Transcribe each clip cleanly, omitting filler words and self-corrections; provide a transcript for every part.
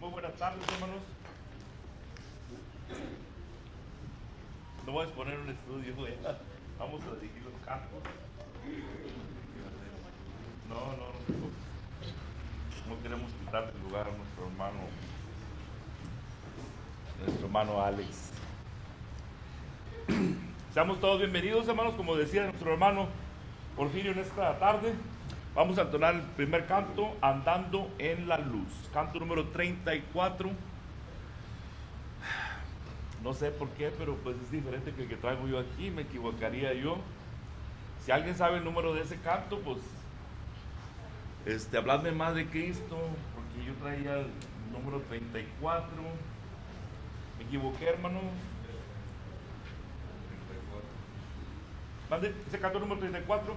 Muy buenas tardes, hermanos. No voy a exponer un estudio, güey. Vamos a dirigir los campos. No queremos quitarle el lugar a nuestro hermano Alex. Seamos todos bienvenidos, hermanos, como decía nuestro hermano Porfirio en esta tarde. Vamos a entonar el primer canto, Andando en la Luz. Canto número 34. No sé por qué, pero pues es diferente que el que traigo yo aquí, me equivocaría yo. Si alguien sabe el número de ese canto, pues habladme más de Cristo, porque yo traía el número 34. Me equivoqué, hermano. Mande, ese canto número 34.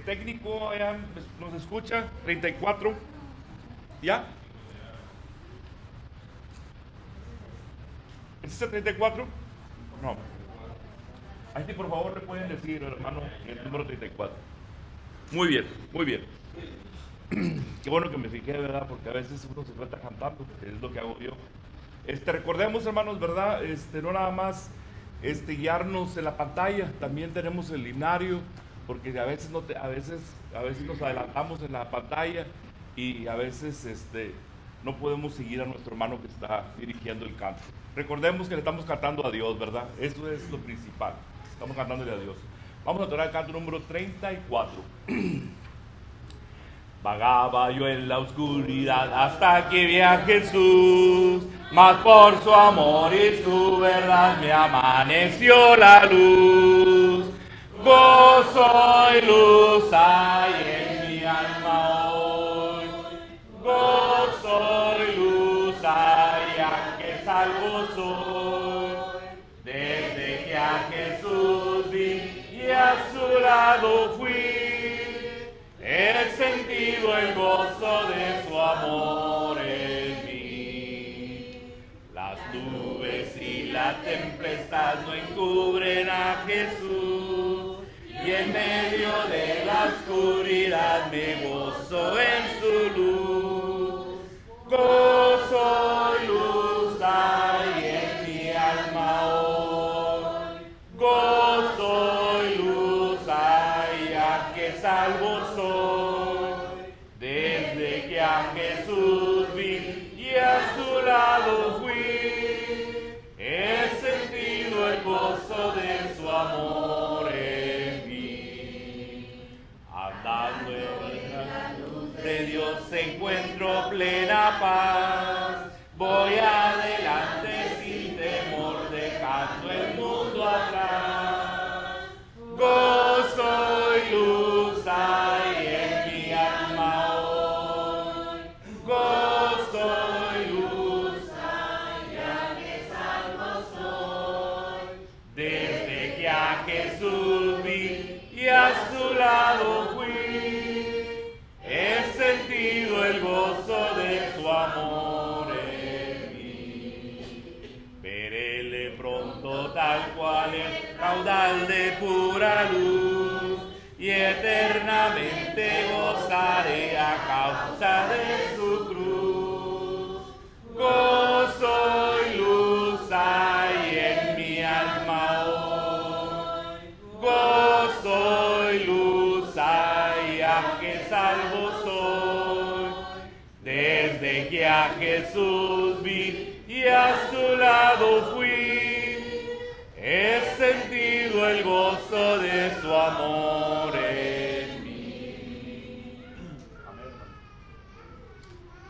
Técnico, nos escucha, 34. ¿Ya? ¿Es el 34? No. Ahí sí, por favor, le pueden decir, hermano, el número 34. Muy bien, muy bien. Qué bueno que me fijé, ¿verdad? Porque a veces uno se trata cantando, es lo que hago yo. Recordemos, hermanos, ¿verdad? No nada más guiarnos en la pantalla, también tenemos el himnario, porque a veces nos adelantamos en la pantalla y a veces no podemos seguir a nuestro hermano que está dirigiendo el canto. Recordemos que le estamos cantando a Dios, ¿verdad? Eso es lo principal. Estamos cantándole a Dios. Vamos a tocar el canto número 34. Vagaba yo en la oscuridad hasta que vi a Jesús, mas por su amor y su verdad me amaneció la luz. Gozo y luz hay en mi alma hoy. Gozo y luz hay, a que salvo soy. Desde que a Jesús vi y a su lado fui, he sentido el gozo de su amor en mí. Las nubes y la tempestad no encubren a Jesús, y en medio de la oscuridad me gozo en su luz. Gozo y luz hay en mi alma hoy. Gozo y luz hay, a que salvo soy. Desde que a Jesús vi y a su lado fui, he sentido el gozo de su amor en mí. Andando en la luz de Dios encuentro plena paz. Voy adelante sin temor, dejando el mundo atrás. Gozo y luz hay en mi alma hoy. Gozo y luz hay, a que salvo soy. Desde que a Jesús vi y a su lado fui, he sentido el gozo de su amor en mí. Veréle pronto tal cual el caudal de pura luz, y eternamente gozaré a causa de su cruz. Gozo y luz hay en mi alma hoy. Gozo y luz hay, a que salvo soy. Desde que a Jesús vi y a su lado fui, he sentido el gozo de su amor en mí. Amén.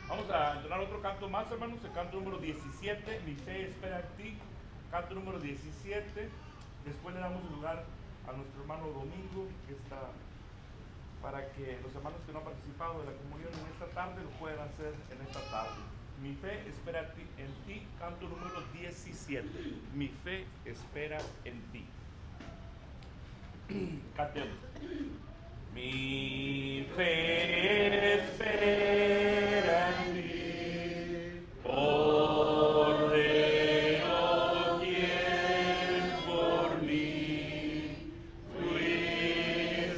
Vamos a entonar otro canto más, hermanos, el canto número 17, Mi fe espera en ti. Canto número 17. Después le damos lugar a nuestro hermano Domingo, que está, para que los hermanos que no han participado de la comunión en esta tarde lo puedan hacer en esta tarde. Mi fe espera en ti, canto número 17. Mi fe espera en ti. Cantemos. Mi fe espera en ti, Cordero quien por mí fuiste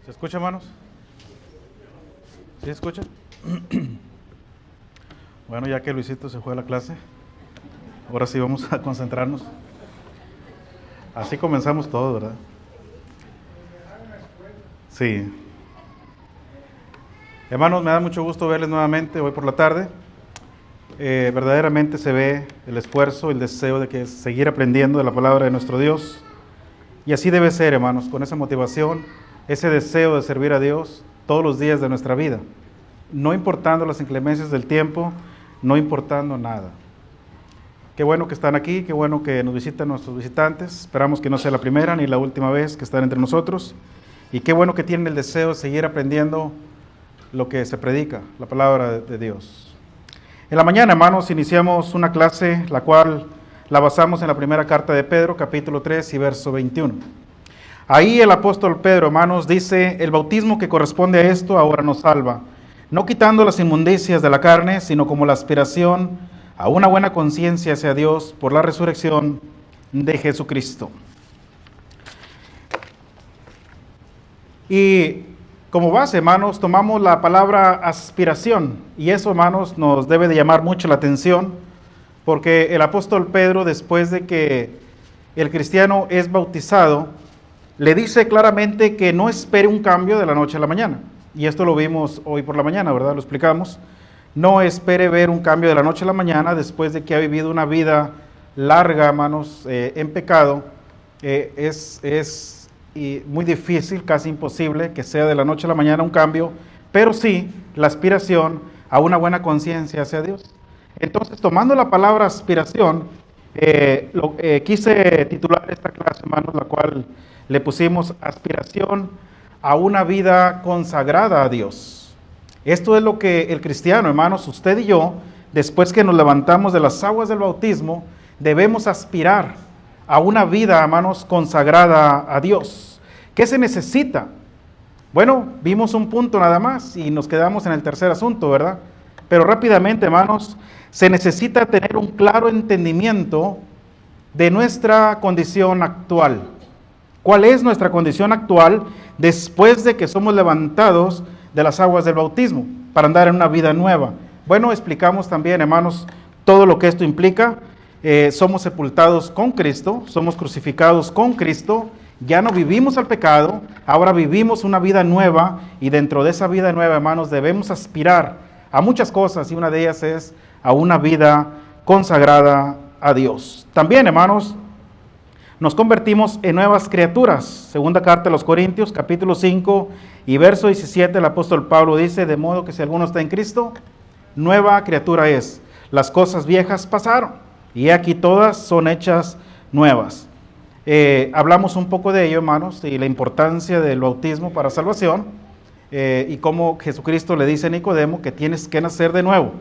¿Se escucha, hermanos? ¿Sí se escucha? Bueno, ya que Luisito se fue a la clase, ahora sí vamos a concentrarnos. Así comenzamos todo, ¿verdad? Sí. Hermanos, me da mucho gusto verles nuevamente hoy por la tarde. Verdaderamente se ve el esfuerzo, el deseo de que seguir aprendiendo de la palabra de nuestro Dios. Y así debe ser, hermanos, con esa motivación, ese deseo de servir a Dios todos los días de nuestra vida, no importando las inclemencias del tiempo, no importando nada. Qué bueno que están aquí, qué bueno que nos visitan nuestros visitantes. Esperamos que no sea la primera ni la última vez que están entre nosotros. Y qué bueno que tienen el deseo de seguir aprendiendo lo que se predica, la palabra de Dios. En la mañana, hermanos, iniciamos una clase, la cual la basamos en la primera carta de Pedro, capítulo 3 y verso 21. Ahí el apóstol Pedro, hermanos, dice: el bautismo que corresponde a esto ahora nos salva, no quitando las inmundicias de la carne, sino como la aspiración a una buena conciencia hacia Dios por la resurrección de Jesucristo. Y como base, hermanos, tomamos la palabra aspiración, y eso, hermanos, nos debe de llamar mucho la atención, porque el apóstol Pedro, después de que el cristiano es bautizado, le dice claramente que no espere un cambio de la noche a la mañana. Y esto lo vimos hoy por la mañana, ¿verdad? Lo explicamos. No espere ver un cambio de la noche a la mañana después de que ha vivido una vida larga, hermanos, en pecado. Es muy difícil, casi imposible, que sea de la noche a la mañana un cambio, pero sí la aspiración a una buena conciencia hacia Dios. Entonces, tomando la palabra aspiración, quise titular esta clase, hermanos, la cual le pusimos aspiración a una vida consagrada a Dios. Esto es lo que el cristiano, hermanos, usted y yo, después que nos levantamos de las aguas del bautismo, debemos aspirar a una vida, hermanos, consagrada a Dios. ¿Qué se necesita? Bueno, vimos un punto nada más y nos quedamos en el tercer asunto, ¿verdad? Pero rápidamente, hermanos, se necesita tener un claro entendimiento de nuestra condición actual. ¿Cuál es nuestra condición actual después de que somos levantados de las aguas del bautismo para andar en una vida nueva? Bueno, explicamos también, hermanos, todo lo que esto implica. Somos sepultados con Cristo, somos crucificados con Cristo, ya no vivimos al pecado, ahora vivimos una vida nueva, y dentro de esa vida nueva, hermanos, debemos aspirar a muchas cosas, y una de ellas es a una vida consagrada a Dios. También, hermanos, nos convertimos en nuevas criaturas. Segunda carta a los Corintios, capítulo 5 y verso 17, el apóstol Pablo dice: de modo que si alguno está en Cristo, nueva criatura es. Las cosas viejas pasaron, y aquí todas son hechas nuevas. Hablamos un poco de ello, hermanos, y la importancia del bautismo para salvación, y cómo Jesucristo le dice a Nicodemo que tienes que nacer de nuevo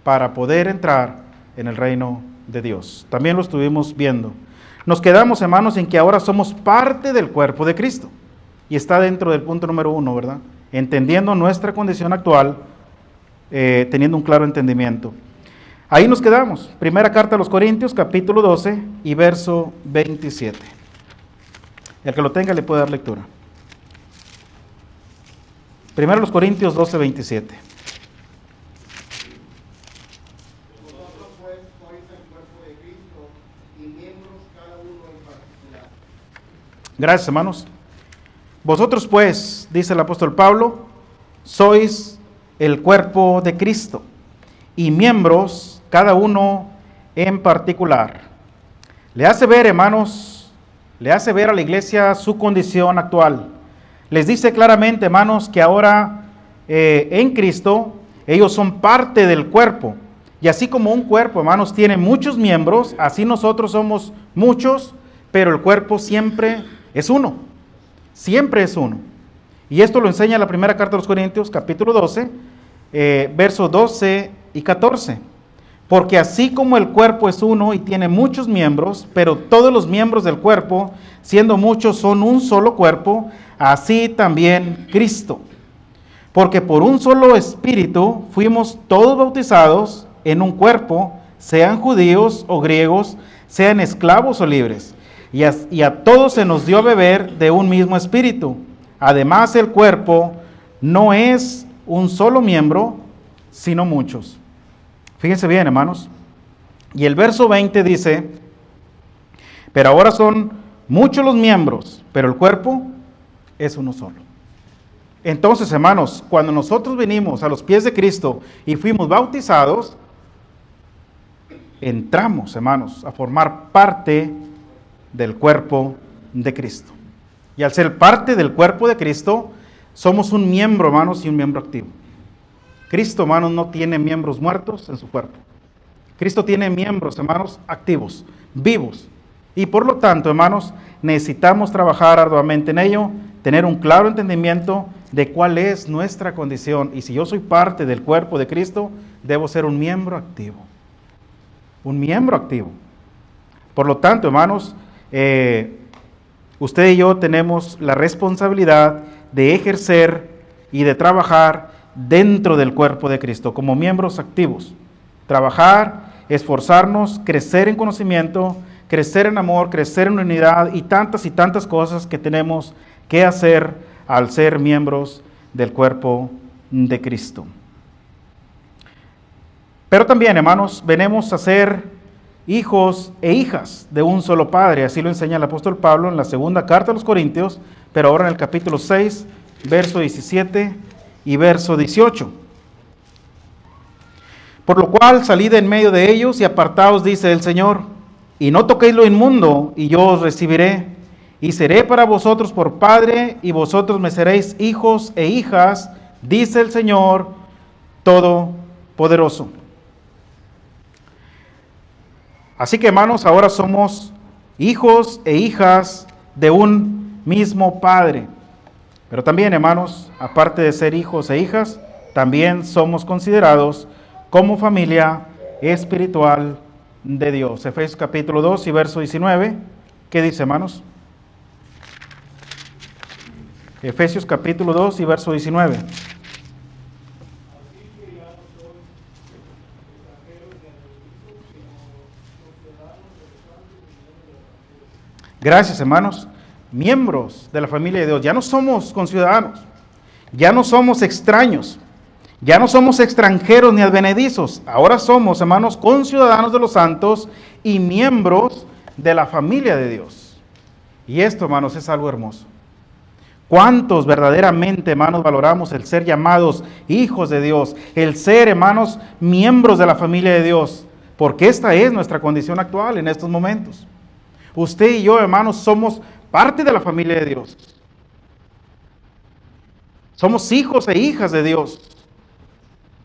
para poder entrar en el reino de Dios. También lo estuvimos viendo. Nos quedamos, hermanos, en que ahora somos parte del cuerpo de Cristo, y está dentro del punto número 1, ¿verdad? Entendiendo nuestra condición actual, teniendo un claro entendimiento. Ahí nos quedamos. Primera carta a los Corintios, capítulo 12 y verso 27. El que lo tenga le puede dar lectura. Primero los Corintios 12, 27. Vosotros pues sois el cuerpo de Cristo y miembros cada uno en particular. Gracias, hermanos. Vosotros pues, dice el apóstol Pablo, sois el cuerpo de Cristo y miembros cada uno en particular. Le hace ver, hermanos, le hace ver a la iglesia su condición actual. Les dice claramente, hermanos, que ahora en Cristo ellos son parte del cuerpo. Y así como un cuerpo, hermanos, tiene muchos miembros, así nosotros somos muchos, pero el cuerpo siempre es uno. Siempre es uno. Y esto lo enseña la primera carta a los Corintios, capítulo 12, versos 12 y 14. Porque así como el cuerpo es uno y tiene muchos miembros, pero todos los miembros del cuerpo, siendo muchos, son un solo cuerpo, así también Cristo. Porque por un solo espíritu fuimos todos bautizados en un cuerpo, sean judíos o griegos, sean esclavos o libres. Y a todos se nos dio a beber de un mismo espíritu. Además, el cuerpo no es un solo miembro, sino muchos. Fíjense bien, hermanos. Y el verso 20 dice, pero ahora son muchos los miembros, pero el cuerpo es uno solo. Entonces, hermanos, cuando nosotros venimos a los pies de Cristo y fuimos bautizados, entramos, hermanos, a formar parte del cuerpo de Cristo. Y al ser parte del cuerpo de Cristo, somos un miembro, hermanos, y un miembro activo. Cristo, hermanos, no tiene miembros muertos en su cuerpo. Cristo tiene miembros, hermanos, activos, vivos. Y por lo tanto, hermanos, necesitamos trabajar arduamente en ello, tener un claro entendimiento de cuál es nuestra condición. Y si yo soy parte del cuerpo de Cristo, debo ser un miembro activo. Un miembro activo. Por lo tanto, hermanos, usted y yo tenemos la responsabilidad de ejercer y de trabajar dentro del cuerpo de Cristo como miembros activos. Trabajar, esforzarnos, crecer en conocimiento, crecer en amor, crecer en unidad y tantas cosas que tenemos que hacer al ser miembros del cuerpo de Cristo. Pero también, hermanos, venimos a ser hijos e hijas de un solo Padre. Así lo enseña el apóstol Pablo en la segunda carta a los Corintios, pero ahora en el capítulo 6, verso 17 y verso 18. Por lo cual salid en medio de ellos y apartaos, dice el Señor, y no toquéis lo inmundo, y yo os recibiré, y seré para vosotros por Padre, y vosotros me seréis hijos e hijas, dice el Señor Todopoderoso. Así que, hermanos, ahora somos hijos e hijas de un mismo Padre. Pero también, hermanos, aparte de ser hijos e hijas, también somos considerados como familia espiritual de Dios. Efesios capítulo 2 y verso 19. ¿Qué dice, hermanos? Efesios capítulo 2 y verso 19. Gracias, hermanos. Miembros de la familia de Dios. Ya no somos conciudadanos. Ya no somos extraños. Ya no somos extranjeros ni advenedizos. Ahora somos, hermanos, conciudadanos de los santos y miembros de la familia de Dios. Y esto, hermanos, es algo hermoso. ¿Cuántos verdaderamente, hermanos, valoramos el ser llamados hijos de Dios? El ser, hermanos, miembros de la familia de Dios. Porque esta es nuestra condición actual en estos momentos. Usted y yo, hermanos, somos parte de la familia de Dios. Somos hijos e hijas de Dios.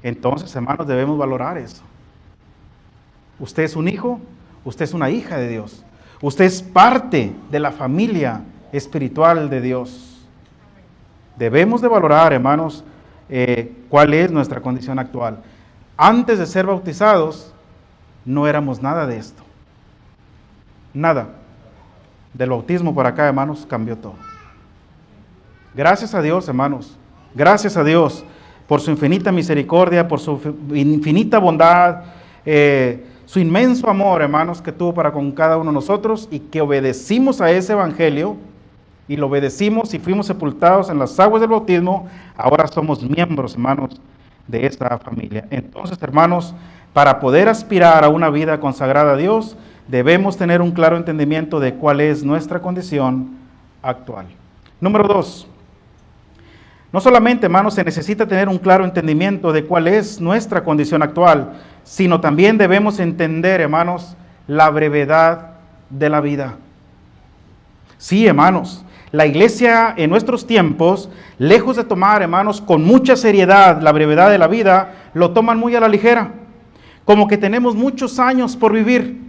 Entonces, hermanos, debemos valorar eso. Usted es un hijo, usted es una hija de Dios. Usted es parte de la familia espiritual de Dios. Debemos de valorar, hermanos, cuál es nuestra condición actual. Antes de ser bautizados, no éramos nada de esto. Nada. Del bautismo para acá, hermanos, cambió todo. Gracias a Dios, hermanos. Gracias a Dios por su infinita misericordia, por su infinita bondad, su inmenso amor, hermanos, que tuvo para con cada uno de nosotros y que obedecimos a ese evangelio y lo obedecimos y fuimos sepultados en las aguas del bautismo. Ahora somos miembros, hermanos, de esa familia. Entonces, hermanos, para poder aspirar a una vida consagrada a Dios, debemos tener un claro entendimiento de cuál es nuestra condición actual. Número 2. No solamente, hermanos, se necesita tener un claro entendimiento de cuál es nuestra condición actual, sino también debemos entender, hermanos, la brevedad de la vida. Sí, hermanos, la iglesia en nuestros tiempos, lejos de tomar, hermanos, con mucha seriedad la brevedad de la vida, lo toman muy a la ligera. Como que tenemos muchos años por vivir.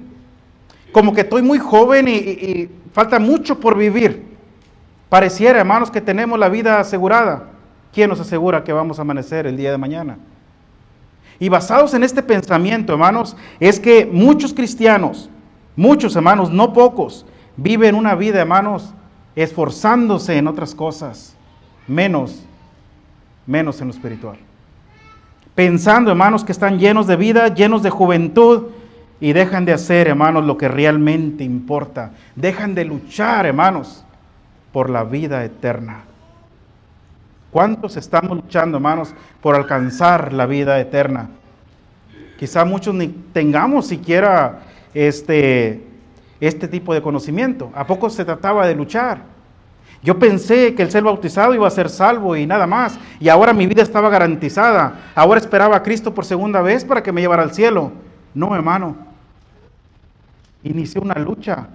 Como que estoy muy joven y falta mucho por vivir. Pareciera, hermanos, que tenemos la vida asegurada. ¿Quién nos asegura que vamos a amanecer el día de mañana? Y basados en este pensamiento, hermanos, es que muchos cristianos, muchos, hermanos, no pocos, viven una vida, hermanos, esforzándose en otras cosas, menos en lo espiritual. Pensando, hermanos, que están llenos de vida, llenos de juventud, y dejan de hacer, hermanos, lo que realmente importa. Dejan de luchar, hermanos, por la vida eterna. ¿Cuántos estamos luchando, hermanos, por alcanzar la vida eterna? Quizá muchos ni tengamos siquiera este tipo de conocimiento. ¿A poco se trataba de luchar? Yo pensé que el ser bautizado iba a ser salvo y nada más. Y ahora mi vida estaba garantizada. Ahora esperaba a Cristo por segunda vez para que me llevara al cielo. No, hermano. Inicié una lucha.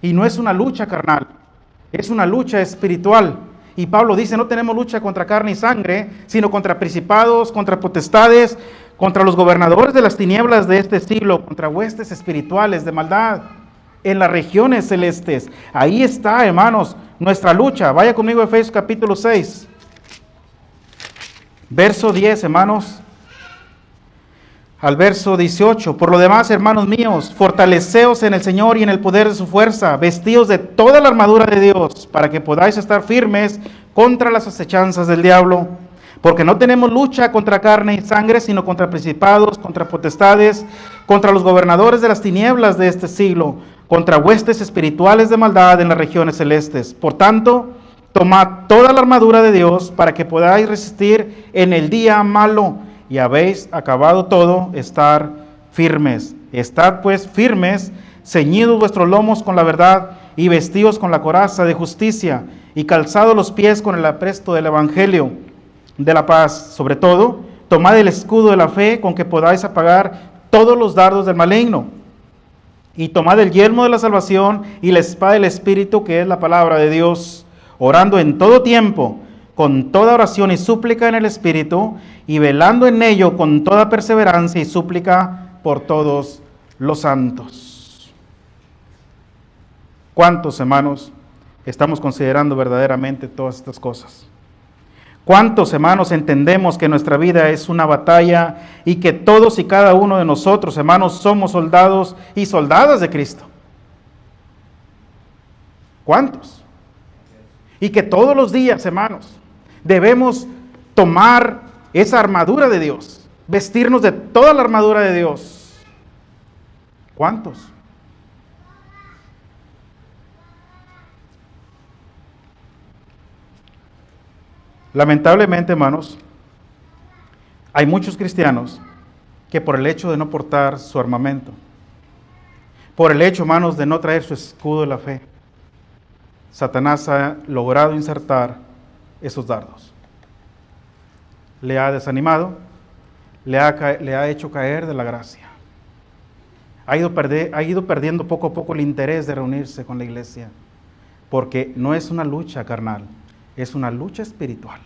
Y no es una lucha carnal. Es una lucha espiritual. Y Pablo dice, no tenemos lucha contra carne y sangre, sino contra principados, contra potestades, contra los gobernadores de las tinieblas de este siglo, contra huestes espirituales de maldad en las regiones celestes. Ahí está, hermanos, nuestra lucha. Vaya conmigo a Efesios capítulo 6. Verso 10, hermanos. Al verso 18. Por lo demás, hermanos míos, fortaleceos en el Señor y en el poder de su fuerza, vestidos de toda la armadura de Dios, para que podáis estar firmes contra las acechanzas del diablo. Porque no tenemos lucha contra carne y sangre, sino contra principados, contra potestades, contra los gobernadores de las tinieblas de este siglo, contra huestes espirituales de maldad en las regiones celestes. Por tanto, tomad toda la armadura de Dios para que podáis resistir en el día malo, y habéis acabado todo, estar firmes. Estad pues firmes, ceñidos vuestros lomos con la verdad, y vestidos con la coraza de justicia, y calzados los pies con el apresto del evangelio de la paz. Sobre todo, tomad el escudo de la fe, con que podáis apagar todos los dardos del maligno. Y tomad el yelmo de la salvación y la espada del Espíritu, que es la palabra de Dios, orando en todo tiempo, con toda oración y súplica en el Espíritu, y velando en ello con toda perseverancia y súplica por todos los santos. ¿Cuántos, hermanos, estamos considerando verdaderamente todas estas cosas? ¿Cuántos, hermanos, entendemos que nuestra vida es una batalla y que todos y cada uno de nosotros, hermanos, somos soldados y soldadas de Cristo? ¿Cuántos? Y que todos los días, hermanos, debemos tomar esa armadura de Dios, vestirnos de toda la armadura de Dios. ¿Cuántos? Lamentablemente, hermanos, hay muchos cristianos que por el hecho de no portar su armamento, por el hecho, hermanos, de no traer su escudo de la fe, Satanás ha logrado insertar esos dardos. Le ha desanimado, le ha hecho caer de la gracia. Ha ido perdiendo poco a poco el interés de reunirse con la iglesia, porque no es una lucha carnal, es una lucha espiritual.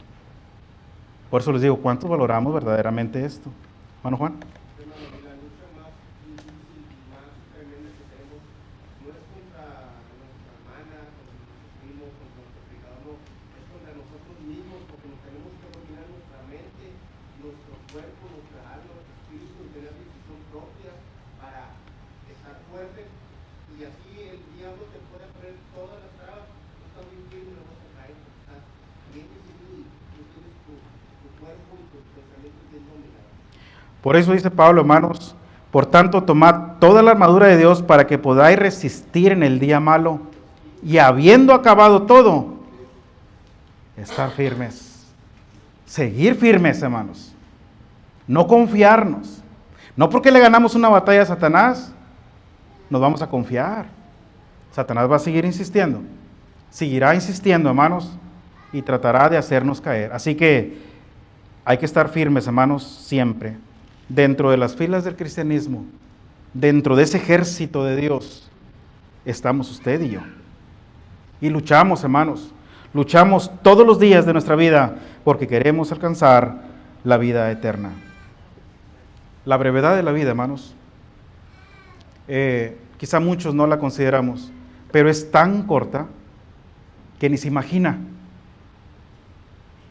Por eso les digo, ¿cuántos valoramos verdaderamente esto? Hermano Juan. La lucha más difícil y más tremenda que tenemos no es contra nuestra hermana, contra nuestros primos, contra nuestro pecado, no, es contra nosotros mismos, porque nos tenemos que dominar nuestra mente, nuestro cuerpo, nuestra alma, nuestro espíritu, y tener decisión propia para estar fuertes. Y así el diablo te puede poner todas las trabas, no estás bien firme, no vas a caer, porque estás bien decidido y tú tienes tu cuerpo y tus pensamientos bien dominados. Por eso dice Pablo, hermanos, por tanto, tomad toda la armadura de Dios para que podáis resistir en el día malo, y habiendo acabado todo, estar firmes. Seguir firmes, hermanos. No confiarnos. No porque le ganamos una batalla a Satanás, nos vamos a confiar. Satanás va a seguir insistiendo. Seguirá insistiendo, hermanos, y tratará de hacernos caer. Así que hay que estar firmes, hermanos, siempre. Dentro de las filas del cristianismo, dentro de ese ejército de Dios, estamos usted y yo. Y luchamos, hermanos, luchamos todos los días de nuestra vida porque queremos alcanzar la vida eterna. La brevedad de la vida, hermanos, quizá muchos no la consideramos, pero es tan corta que ni se imagina.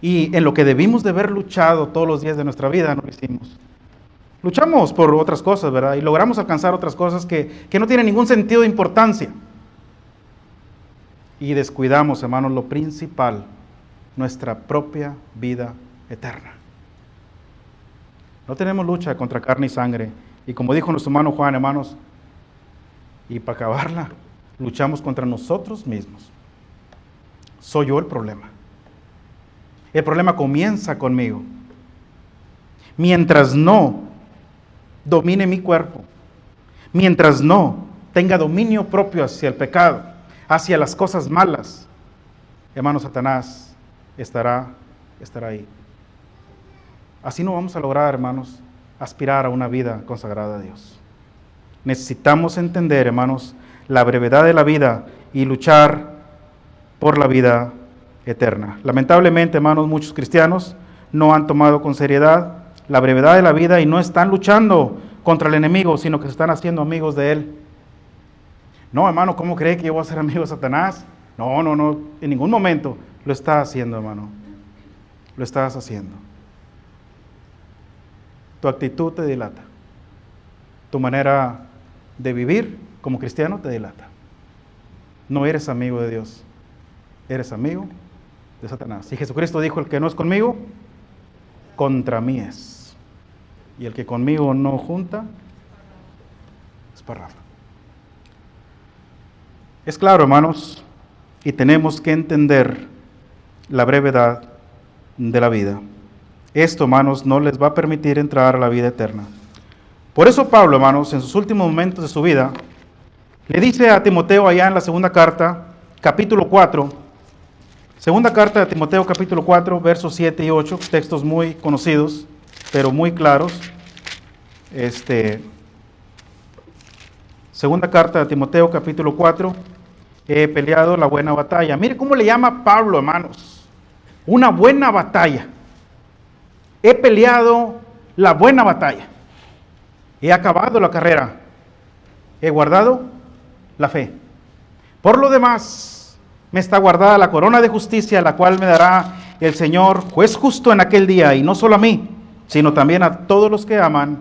Y en lo que debimos de haber luchado todos los días de nuestra vida, no lo hicimos. Luchamos por otras cosas, ¿verdad? Y logramos alcanzar otras cosas que no tienen ningún sentido de importancia. Y descuidamos, hermanos, lo principal, nuestra propia vida eterna. No tenemos lucha contra carne y sangre. Y como dijo nuestro hermano Juan, hermanos, y para acabarla, luchamos contra nosotros mismos. Soy yo el problema. El problema comienza conmigo. Mientras no domine mi cuerpo, mientras no tenga dominio propio hacia el pecado, hacia las cosas malas, hermano, Satanás estará ahí. Así no vamos a lograr, hermanos, aspirar a una vida consagrada a Dios. Necesitamos entender, hermanos, la brevedad de la vida y luchar por la vida eterna. Lamentablemente, hermanos, muchos cristianos no han tomado con seriedad la brevedad de la vida y no están luchando contra el enemigo, sino que se están haciendo amigos de él. No, hermano, ¿cómo cree que yo voy a ser amigo de Satanás? No, en ningún momento lo estás haciendo, hermano. Lo estás haciendo. Tu actitud te delata. Tu manera de vivir como cristiano te delata. No eres amigo de Dios, eres amigo de Satanás. Y Jesucristo dijo, el que no es conmigo, contra mí es. Y el que conmigo no junta, esparrama. Es claro, hermanos, y tenemos que entender la brevedad de la vida. Esto, hermanos, no les va a permitir entrar a la vida eterna. Por eso Pablo, hermanos, en sus últimos momentos de su vida, le dice a Timoteo allá en la segunda carta, capítulo 4, segunda carta de Timoteo, capítulo 4, versos 7 y 8, textos muy conocidos, pero muy claros. Segunda carta de Timoteo, capítulo 4, he peleado la buena batalla. Mire cómo le llama Pablo, hermanos, una buena batalla. He peleado la buena batalla. He acabado la carrera. He guardado la fe. Por lo demás, me está guardada la corona de justicia, la cual me dará el Señor, juez justo en aquel día, y no solo a mí, sino también a todos los que aman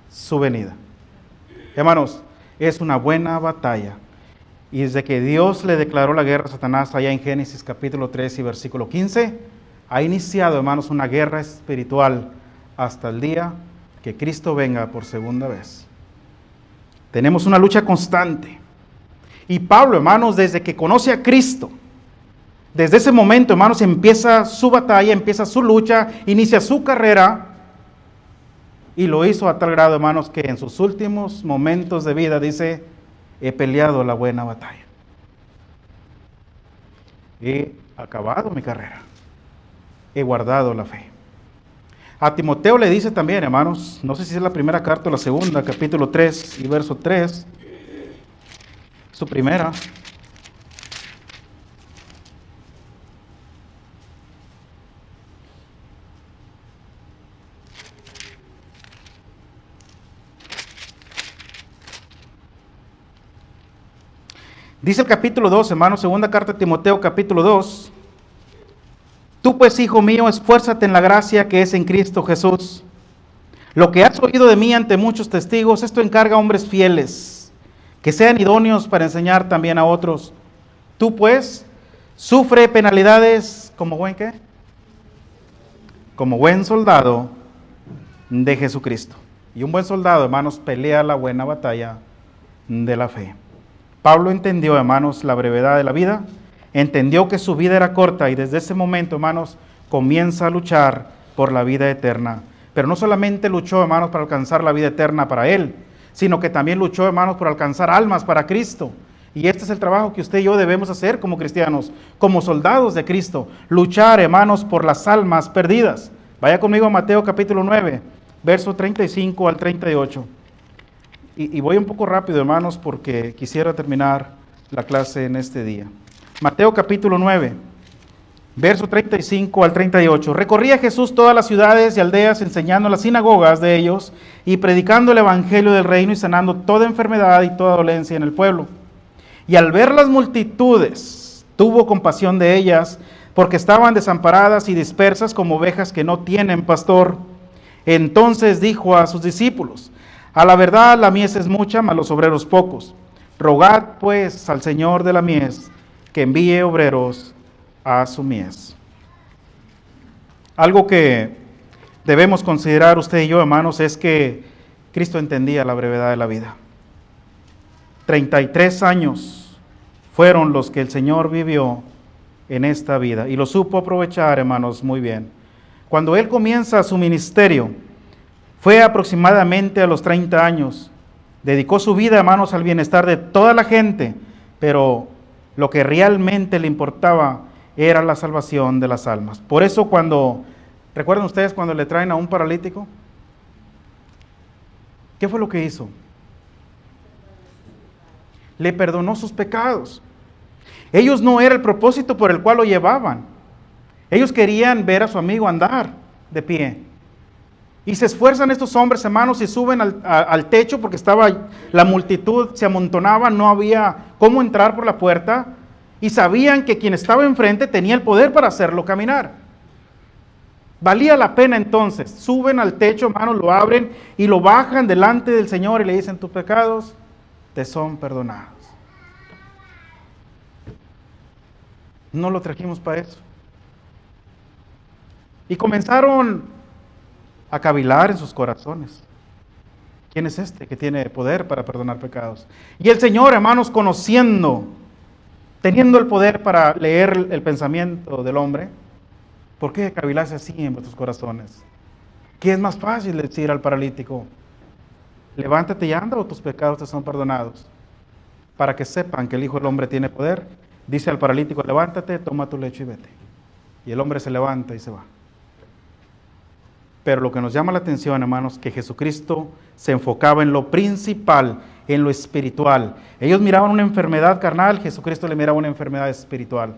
su venida. Hermanos, es una buena batalla. Y desde que Dios le declaró la guerra a Satanás allá en Génesis capítulo 3 y versículo 15, ha iniciado, hermanos, una guerra espiritual hasta el día que Cristo venga por segunda vez. Tenemos una lucha constante. Y Pablo, hermanos, desde que conoce a Cristo, desde ese momento, hermanos, empieza su batalla, empieza su lucha, inicia su carrera, y lo hizo a tal grado, hermanos, que en sus últimos momentos de vida dice, he peleado la buena batalla. He acabado mi carrera. He guardado la fe. A Timoteo le dice también, hermanos, no sé si es la primera carta o la segunda, capítulo 3 y verso 3, su primera. Dice el capítulo 2, hermanos, segunda carta de Timoteo, capítulo 2. Tú pues, hijo mío, esfuérzate en la gracia que es en Cristo Jesús. Lo que has oído de mí ante muchos testigos, esto encarga a hombres fieles, que sean idóneos para enseñar también a otros. Tú pues, sufre penalidades como buen ¿qué? Como buen soldado de Jesucristo. Y un buen soldado, hermanos, pelea la buena batalla de la fe. Pablo entendió, hermanos, la brevedad de la vida, entendió que su vida era corta y desde ese momento, hermanos, comienza a luchar por la vida eterna. Pero no solamente luchó, hermanos, para alcanzar la vida eterna para él, sino que también luchó, hermanos, por alcanzar almas para Cristo. Y este es el trabajo que usted y yo debemos hacer como cristianos, como soldados de Cristo. Luchar, hermanos, por las almas perdidas. Vaya conmigo a Mateo capítulo 9, verso 35 al 38. Y voy un poco rápido, hermanos, porque quisiera terminar la clase en este día. Mateo capítulo 9, verso 35 al 38. Recorría Jesús todas las ciudades y aldeas, enseñando en las sinagogas de ellos y predicando el evangelio del reino y sanando toda enfermedad y toda dolencia en el pueblo. Y al ver las multitudes, tuvo compasión de ellas, porque estaban desamparadas y dispersas como ovejas que no tienen pastor. Entonces dijo a sus discípulos, a la verdad la mies es mucha, mas los obreros pocos. Rogad pues al Señor de la mies que envíe obreros a su mies. Algo que debemos considerar usted y yo, hermanos, es que Cristo entendía la brevedad de la vida. 33 años fueron los que el Señor vivió en esta vida. Y lo supo aprovechar, hermanos, muy bien. Cuando él comienza su ministerio, fue aproximadamente a los 30 años. Dedicó su vida, hermanos, al bienestar de toda la gente, pero lo que realmente le importaba era la salvación de las almas. Por eso ¿recuerdan ustedes cuando le traen a un paralítico? ¿Qué fue lo que hizo? Le perdonó sus pecados. Ellos no era el propósito por el cual lo llevaban. Ellos querían ver a su amigo andar de pie. Y se esfuerzan estos hombres, hermanos, y suben al techo porque la multitud se amontonaba, no había cómo entrar por la puerta. Y sabían que quien estaba enfrente tenía el poder para hacerlo caminar. Valía la pena entonces. Suben al techo, hermanos, lo abren y lo bajan delante del Señor y le dicen: tus pecados te son perdonados. No lo trajimos para eso. Y comenzaron a cavilar en sus corazones. ¿Quién es este que tiene poder para perdonar pecados? Y el Señor, hermanos, teniendo el poder para leer el pensamiento del hombre, ¿por qué cavilarse así en vuestros corazones? ¿Qué es más fácil decir al paralítico: levántate y anda, o tus pecados te son perdonados? Para que sepan que el Hijo del Hombre tiene poder, dice al paralítico: levántate, toma tu lecho y vete. Y el hombre se levanta y se va. Pero lo que nos llama la atención, hermanos, que Jesucristo se enfocaba en lo principal, en lo espiritual. Ellos miraban una enfermedad carnal, Jesucristo le miraba una enfermedad espiritual.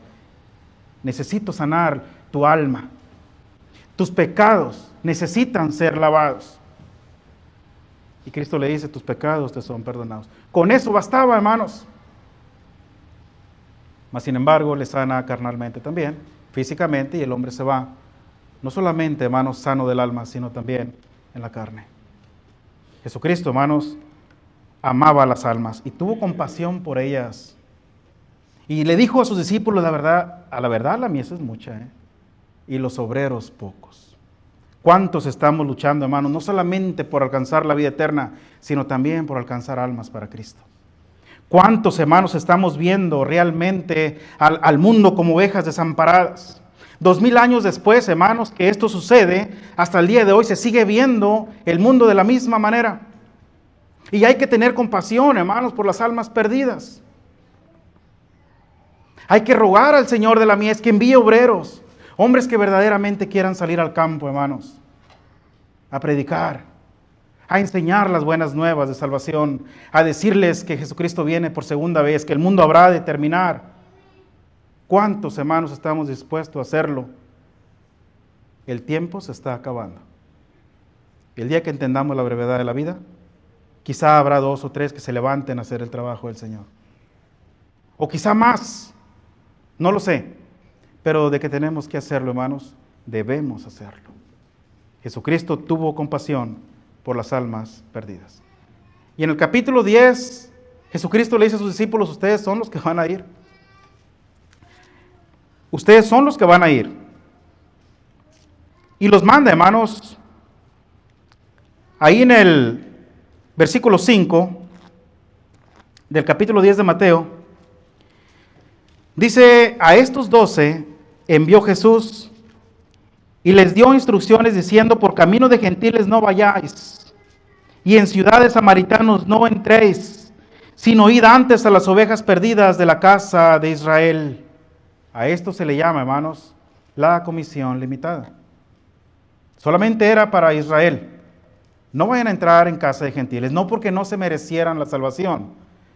Necesito sanar tu alma. Tus pecados necesitan ser lavados. Y Cristo le dice: tus pecados te son perdonados. Con eso bastaba, hermanos. Mas sin embargo, le sana carnalmente también, físicamente, y el hombre se va. No solamente, hermanos, sano del alma, sino también en la carne. Jesucristo, hermanos, amaba a las almas y tuvo compasión por ellas. Y le dijo a sus discípulos: a la verdad la mies es mucha, y los obreros pocos. ¿Cuántos estamos luchando, hermanos? No solamente por alcanzar la vida eterna, sino también por alcanzar almas para Cristo. ¿Cuántos, hermanos, estamos viendo realmente al mundo como ovejas desamparadas? 2000 años después, hermanos, que esto sucede, hasta el día de hoy se sigue viendo el mundo de la misma manera. Y hay que tener compasión, hermanos, por las almas perdidas. Hay que rogar al Señor de la mies que envíe obreros, hombres que verdaderamente quieran salir al campo, hermanos, a predicar, a enseñar las buenas nuevas de salvación, a decirles que Jesucristo viene por segunda vez, que el mundo habrá de terminar. ¿Cuántos, hermanos, estamos dispuestos a hacerlo? El tiempo se está acabando. El día que entendamos la brevedad de la vida, quizá habrá 2 o 3 que se levanten a hacer el trabajo del Señor. O quizá más, no lo sé. Pero de que tenemos que hacerlo, hermanos, debemos hacerlo. Jesucristo tuvo compasión por las almas perdidas. Y en el capítulo 10, Jesucristo le dice a sus discípulos: ustedes son los que van a ir. Ustedes son los que van a ir. Y los manda, hermanos, ahí en el versículo 5 del capítulo 10 de Mateo, dice: a estos 12 envió Jesús y les dio instrucciones diciendo: por camino de gentiles no vayáis, y en ciudades samaritanos no entréis, sino id antes a las ovejas perdidas de la casa de Israel. A esto se le llama, hermanos, la comisión limitada. Solamente era para Israel. No vayan a entrar en casa de gentiles, no porque no se merecieran la salvación,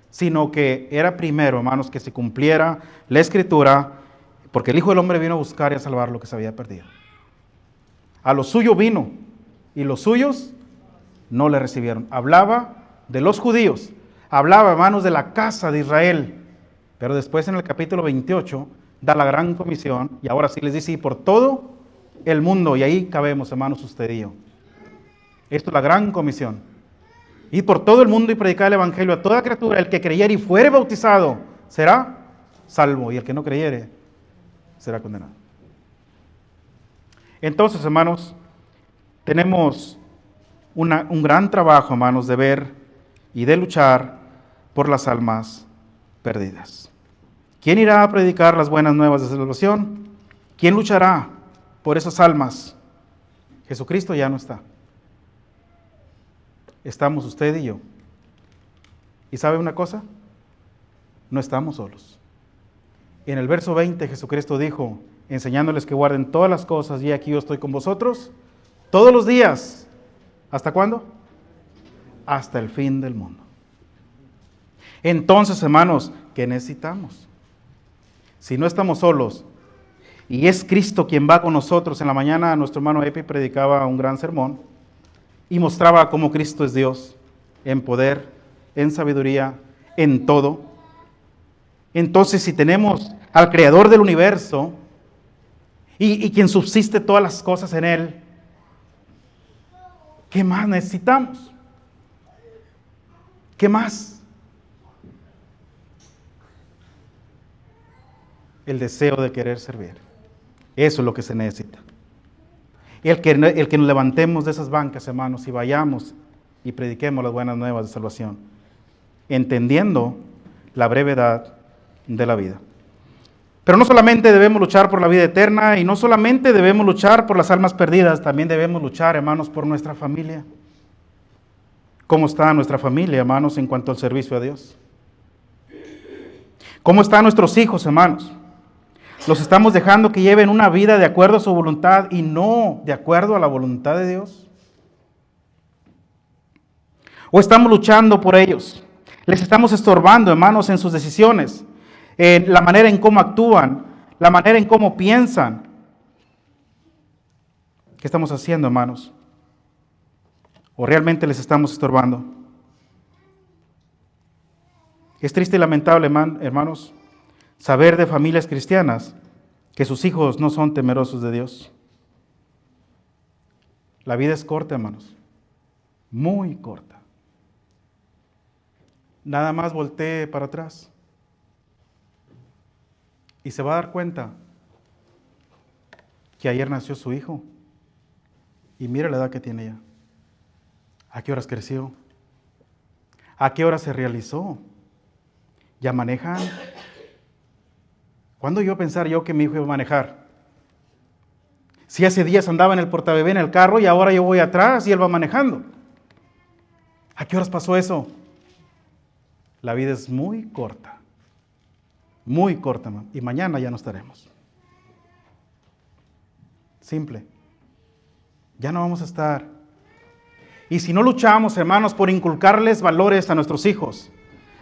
sino que era primero, hermanos, que se cumpliera la Escritura, porque el Hijo del Hombre vino a buscar y a salvar lo que se había perdido. A lo suyo vino, y los suyos no le recibieron. Hablaba de los judíos, hablaba, hermanos, de la casa de Israel, pero después en el capítulo 28 da la gran comisión, y ahora sí les dice: y por todo el mundo, y ahí cabemos, hermanos, usted y yo. Esto es la gran comisión. Y por todo el mundo y predicar el evangelio a toda criatura. El que creyere y fuere bautizado será salvo, y el que no creyere será condenado. Entonces, hermanos, tenemos un gran trabajo, hermanos, de ver y de luchar por las almas perdidas. ¿Quién irá a predicar las buenas nuevas de salvación? ¿Quién luchará por esas almas? Jesucristo ya no está. Estamos usted y yo. ¿Y sabe una cosa? No estamos solos. En el verso 20 Jesucristo dijo, enseñándoles que guarden todas las cosas, y aquí yo estoy con vosotros todos los días. ¿Hasta cuándo? Hasta el fin del mundo. Entonces, hermanos, ¿qué necesitamos? Si no estamos solos, y es Cristo quien va con nosotros. En la mañana nuestro hermano Epi predicaba un gran sermón y mostraba cómo Cristo es Dios, en poder, en sabiduría, en todo. Entonces, si tenemos al Creador del universo y quien subsiste todas las cosas en Él, ¿qué más necesitamos? ¿Qué más? El deseo de querer servir. Eso es lo que se necesita. El que nos levantemos de esas bancas, hermanos, y vayamos y prediquemos las buenas nuevas de salvación, entendiendo la brevedad de la vida. Pero no solamente debemos luchar por la vida eterna, y no solamente debemos luchar por las almas perdidas, también debemos luchar, hermanos, por nuestra familia. ¿Cómo está nuestra familia, hermanos, en cuanto al servicio a Dios? ¿Cómo están nuestros hijos, hermanos? ¿Los estamos dejando que lleven una vida de acuerdo a su voluntad y no de acuerdo a la voluntad de Dios? ¿O estamos luchando por ellos? ¿Les estamos estorbando, hermanos, en sus decisiones? En la manera en cómo actúan, la manera en cómo piensan. ¿Qué estamos haciendo, hermanos? ¿O realmente les estamos estorbando? Es triste y lamentable, hermanos, saber de familias cristianas que sus hijos no son temerosos de Dios. La vida es corta, hermanos, muy corta. Nada más voltee para atrás y se va a dar cuenta que ayer nació su hijo y mira la edad que tiene ya. ¿A qué horas creció? ¿A qué horas se realizó? ¿Ya manejan? ¿Cuándo iba a pensar yo que mi hijo iba a manejar? Si hace días andaba en el portabebé en el carro y ahora yo voy atrás y él va manejando. ¿A qué horas pasó eso? La vida es muy corta, y mañana ya no estaremos. Simple. Ya no vamos a estar. Y si no luchamos, hermanos, por inculcarles valores a nuestros hijos,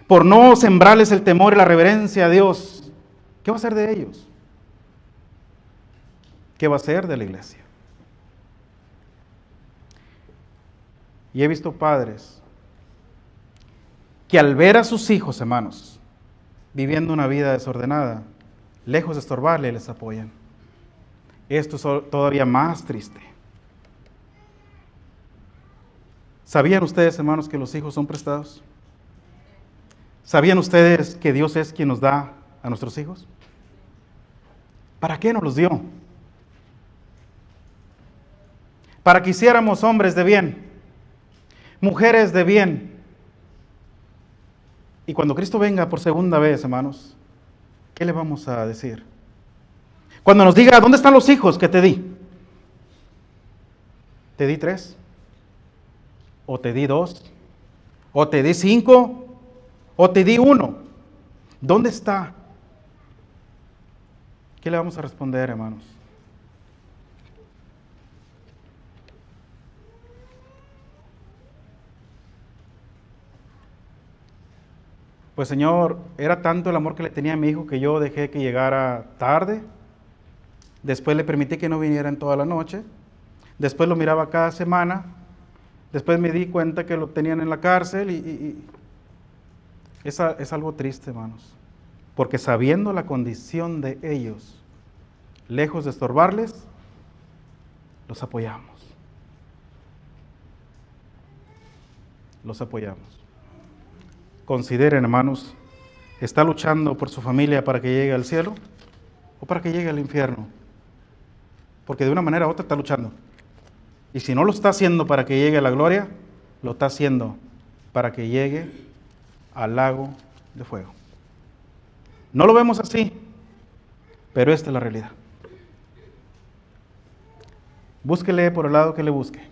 por no sembrarles el temor y la reverencia a Dios, ¿qué va a ser de ellos? ¿Qué va a ser de la iglesia? Y he visto padres que al ver a sus hijos, hermanos, viviendo una vida desordenada, lejos de estorbarle, les apoyan. Esto es todavía más triste. ¿Sabían ustedes, hermanos, que los hijos son prestados? ¿Sabían ustedes que Dios es quien nos da a nuestros hijos? ¿Para qué nos los dio? Para que hiciéramos hombres de bien, mujeres de bien. Y cuando Cristo venga por segunda vez, hermanos, ¿qué le vamos a decir? Cuando nos diga, ¿dónde están los hijos que te di? ¿Te di 3? ¿O te di 2? ¿O te di 5? ¿O te di 1? ¿Dónde está? ¿Qué le vamos a responder, hermanos? Pues Señor, era tanto el amor que le tenía a mi hijo que yo dejé que llegara tarde. Después le permití que no viniera en toda la noche. Después lo miraba cada semana. Después me di cuenta que lo tenían en la cárcel y es algo triste, hermanos. Porque sabiendo la condición de ellos, lejos de estorbarles, los apoyamos. Los apoyamos. Consideren, hermanos, ¿está luchando por su familia para que llegue al cielo o para que llegue al infierno? Porque de una manera u otra está luchando. Y si no lo está haciendo para que llegue a la gloria, lo está haciendo para que llegue al lago de fuego. No lo vemos así, pero esta es la realidad. Búsquele por el lado que le busque.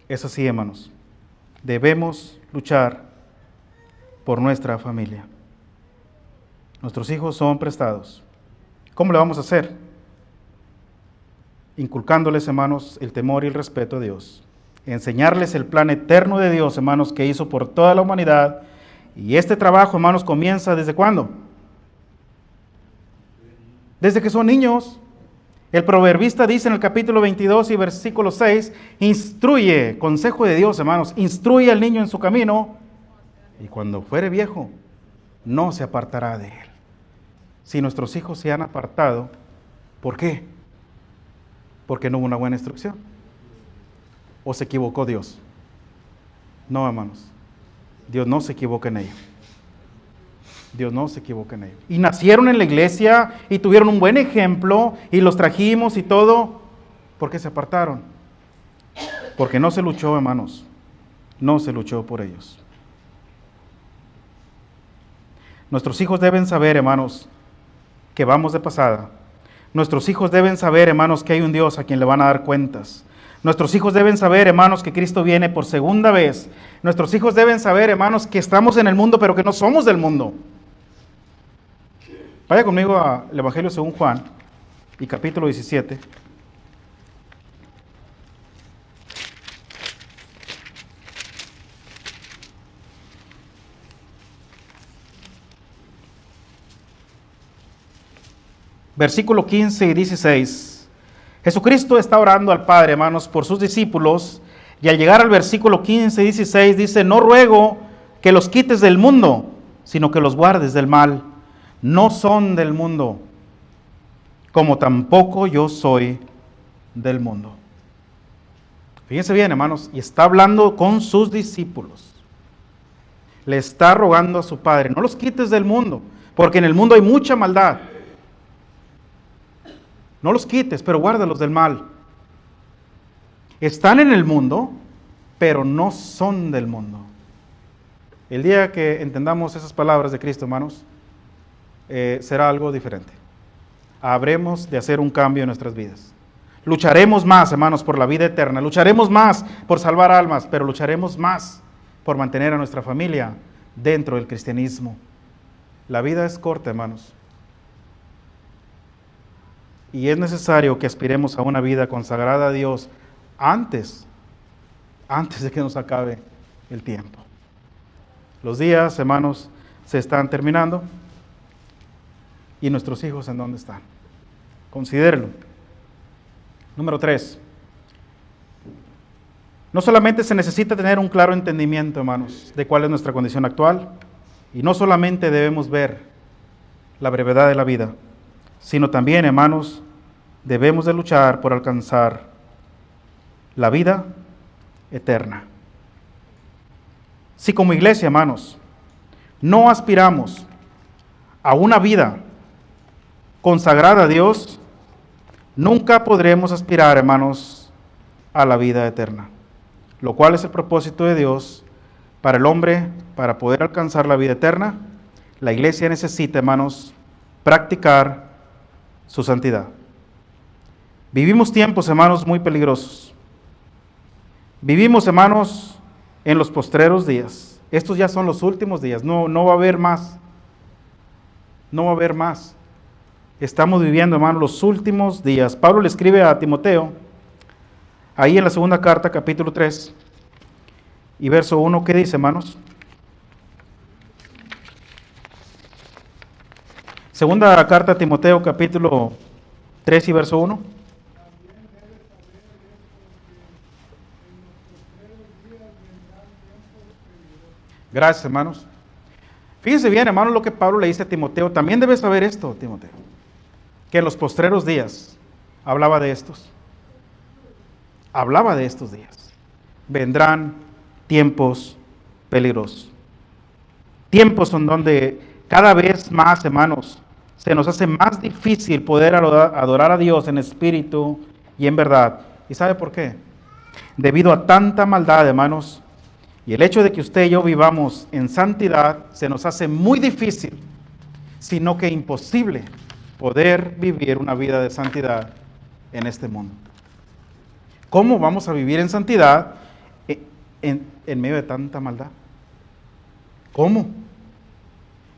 Es así, hermanos. Debemos luchar por nuestra familia. Nuestros hijos son prestados. ¿Cómo le vamos a hacer? Inculcándoles, hermanos, el temor y el respeto a Dios. Enseñarles el plan eterno de Dios, hermanos, que hizo por toda la humanidad. Y este trabajo, hermanos, comienza ¿desde cuándo? Desde que son niños. El proverbista dice en el capítulo 22 y versículo 6, instruye, consejo de Dios, hermanos, instruye al niño en su camino, y cuando fuere viejo, no se apartará de él. Si nuestros hijos se han apartado, ¿por qué? Porque no hubo una buena instrucción. ¿O se equivocó Dios? No, hermanos. Dios no se equivoca en ello. Dios no se equivoca en ello. Y nacieron en la iglesia y tuvieron un buen ejemplo y los trajimos y todo. ¿Por qué se apartaron? Porque no se luchó, hermanos. No se luchó por ellos. Nuestros hijos deben saber, hermanos, que vamos de pasada. Nuestros hijos deben saber, hermanos, que hay un Dios a quien le van a dar cuentas. Nuestros hijos deben saber, hermanos, que Cristo viene por segunda vez. Nuestros hijos deben saber, hermanos, que estamos en el mundo, pero que no somos del mundo. Vaya conmigo al Evangelio según Juan y capítulo 17. Versículo 15 y 16. Jesucristo está orando al Padre, hermanos, por sus discípulos, y al llegar al versículo 15 y 16 dice, no ruego que los quites del mundo, sino que los guardes del mal. No son del mundo, como tampoco yo soy del mundo. Fíjense bien, hermanos, y está hablando con sus discípulos. Le está rogando a su Padre, no los quites del mundo, porque en el mundo hay mucha maldad. No los quites, pero guárdalos del mal. Están en el mundo, pero no son del mundo. El día que entendamos esas palabras de Cristo, hermanos, será algo diferente. Habremos de hacer un cambio en nuestras vidas. Lucharemos más, hermanos, por la vida eterna. Lucharemos más por salvar almas, pero lucharemos más por mantener a nuestra familia dentro del cristianismo. La vida es corta, hermanos. Y es necesario que aspiremos a una vida consagrada a Dios antes de que nos acabe el tiempo. Los días, hermanos, se están terminando. ¿Y nuestros hijos en dónde están? Considérenlo. Número 3. No solamente se necesita tener un claro entendimiento, hermanos, de cuál es nuestra condición actual, y no solamente debemos ver la brevedad de la vida, sino también, hermanos, debemos de luchar por alcanzar la vida eterna. Si como iglesia, hermanos, no aspiramos a una vida consagrada a Dios, nunca podremos aspirar, hermanos, a la vida eterna, lo cual es el propósito de Dios para el hombre. Para poder alcanzar la vida eterna, la iglesia necesita, hermanos, practicar su santidad. Vivimos tiempos, hermanos, muy peligrosos. Vivimos, hermanos, en los postreros días. Estos ya son los últimos días, no va a haber más. No va a haber más. Estamos viviendo, hermanos, los últimos días. Pablo le escribe a Timoteo, ahí en la segunda carta, capítulo 3, y verso 1, ¿qué dice, hermanos? Segunda carta a Timoteo, capítulo 3 y verso 1. Gracias, hermanos. Fíjense bien, hermanos, lo que Pablo le dice a Timoteo. También debes saber esto, Timoteo, que en los postreros días hablaba de estos. Hablaba de estos días. Vendrán tiempos peligrosos. Tiempos en donde cada vez más, hermanos, se nos hace más difícil poder adorar a Dios en espíritu y en verdad. ¿Y sabe por qué? Debido a tanta maldad, hermanos, y el hecho de que usted y yo vivamos en santidad, se nos hace muy difícil sino que imposible poder vivir una vida de santidad en este mundo. ¿Cómo vamos a vivir en santidad en medio de tanta maldad? ¿Cómo?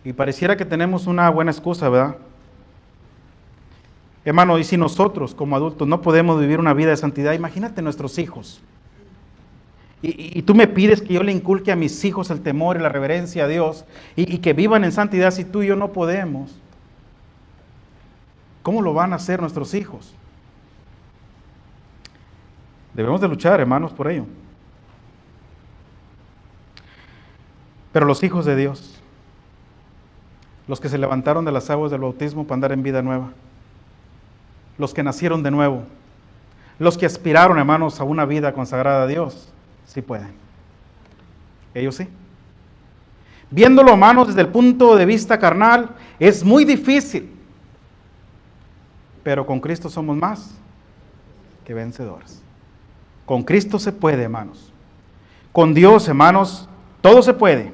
Y pareciera que tenemos una buena excusa, ¿verdad? Hermano, y si nosotros como adultos no podemos vivir una vida de santidad, imagínate nuestros hijos. Y tú me pides que yo le inculque a mis hijos el temor y la reverencia a Dios y que vivan en santidad si tú y yo no podemos. ¿Cómo lo van a hacer nuestros hijos? Debemos de luchar, hermanos, por ello. Pero los hijos de Dios, los que se levantaron de las aguas del bautismo para andar en vida nueva, los que nacieron de nuevo, los que aspiraron, hermanos, a una vida consagrada a Dios, sí pueden. Ellos sí. Viéndolo, hermanos, desde el punto de vista carnal, es muy difícil. Pero con Cristo somos más que vencedores. Con Cristo se puede, hermanos. Con Dios, hermanos, todo se puede.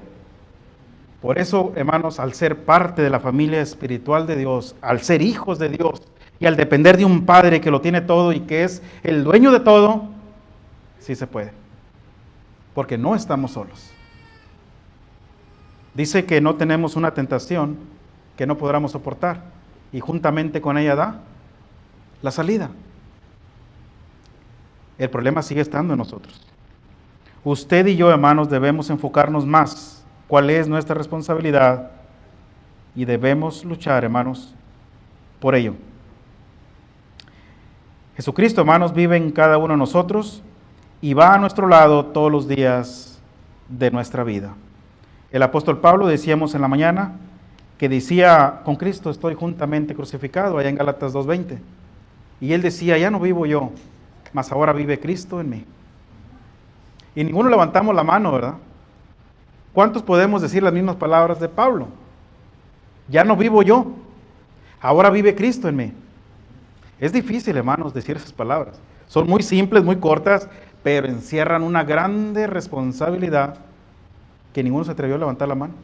Por eso, hermanos, al ser parte de la familia espiritual de Dios, al ser hijos de Dios y al depender de un Padre que lo tiene todo y que es el dueño de todo, sí se puede. Porque no estamos solos. Dice que no tenemos una tentación que no podamos soportar y juntamente con ella da la salida. El problema sigue estando en nosotros. Usted y yo, hermanos, debemos enfocarnos más cuál es nuestra responsabilidad y debemos luchar, hermanos, por ello. Jesucristo, hermanos, vive en cada uno de nosotros y va a nuestro lado todos los días de nuestra vida. El apóstol Pablo, decíamos en la mañana, que decía, con Cristo estoy juntamente crucificado, allá en Gálatas 2:20. Y él decía, ya no vivo yo, mas ahora vive Cristo en mí. Y ninguno levantamos la mano, ¿verdad? ¿Cuántos podemos decir las mismas palabras de Pablo? Ya no vivo yo, ahora vive Cristo en mí. Es difícil, hermanos, decir esas palabras. Son muy simples, muy cortas, pero encierran una grande responsabilidad que ninguno se atrevió a levantar la mano.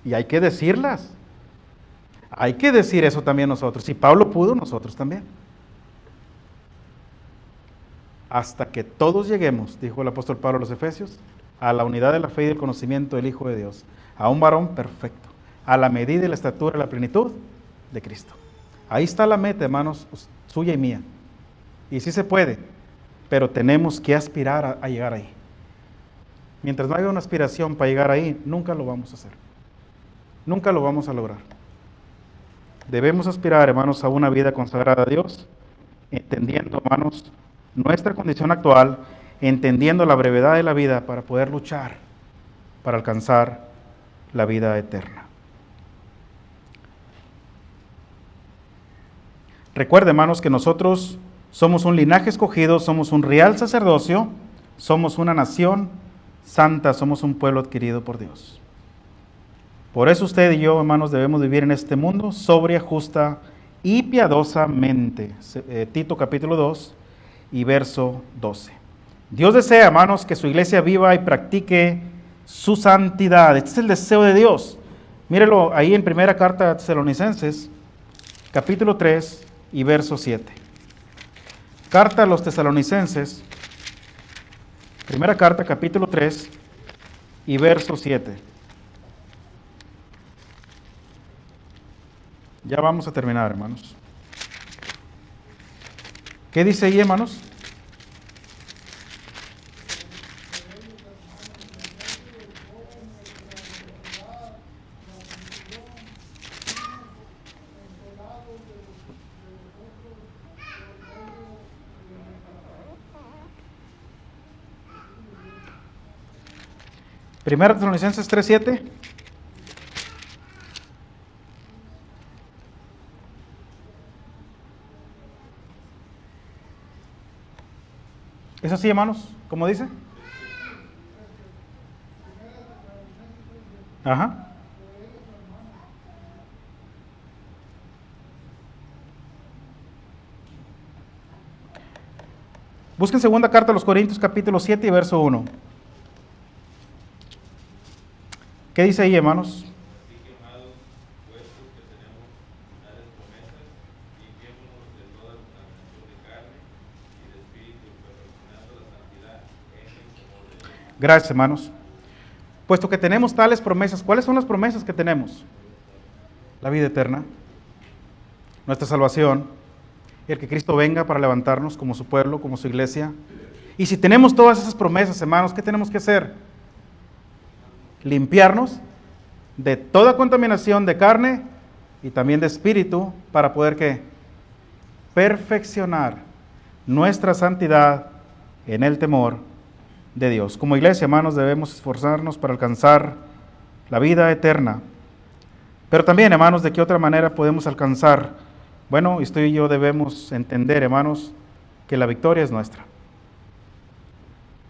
Y hay que decirlas. Hay que decir eso también nosotros. Si Pablo pudo, nosotros también. Hasta que todos lleguemos, dijo el apóstol Pablo a los Efesios, a la unidad de la fe y del conocimiento del Hijo de Dios, a un varón perfecto, a la medida y la estatura y la plenitud de Cristo. Ahí está la meta, hermanos, suya y mía. Y sí se puede, pero tenemos que aspirar a llegar ahí. Mientras no haya una aspiración para llegar ahí, nunca lo vamos a hacer. Nunca lo vamos a lograr. Debemos aspirar, hermanos, a una vida consagrada a Dios, entendiendo, hermanos, nuestra condición actual, entendiendo la brevedad de la vida para poder luchar, para alcanzar la vida eterna. Recuerden, hermanos, que nosotros somos un linaje escogido, somos un real sacerdocio, somos una nación santa, somos un pueblo adquirido por Dios. Por eso usted y yo, hermanos, debemos vivir en este mundo sobria, justa y piadosamente. Tito capítulo 2 y verso 12. Dios desea, hermanos, que su iglesia viva y practique su santidad. Este es el deseo de Dios. Mírelo ahí en primera carta a Tesalonicenses, capítulo 3 y verso 7. Carta a los Tesalonicenses, primera carta, capítulo 3 y verso 7. Ya vamos a terminar, hermanos. ¿Qué dice ahí, hermanos? Primera Tesalonicenses 3:7. ¿Es así, hermanos? ¿Cómo dice? Ajá. Busquen segunda carta a los Corintios, capítulo 7 y verso 1. ¿Qué dice ahí, hermanos? Gracias, hermanos. Puesto que tenemos tales promesas, ¿cuáles son las promesas que tenemos? La vida eterna, nuestra salvación, el que Cristo venga para levantarnos como su pueblo, como su iglesia. Y si tenemos todas esas promesas, hermanos, ¿qué tenemos que hacer? Limpiarnos de toda contaminación de carne y también de espíritu para poder ¿qué? Perfeccionar nuestra santidad en el temor de Dios. Como iglesia, hermanos, debemos esforzarnos para alcanzar la vida eterna. Pero también, hermanos, ¿de qué otra manera podemos alcanzar? Bueno, usted y yo debemos entender, hermanos, que la victoria es nuestra.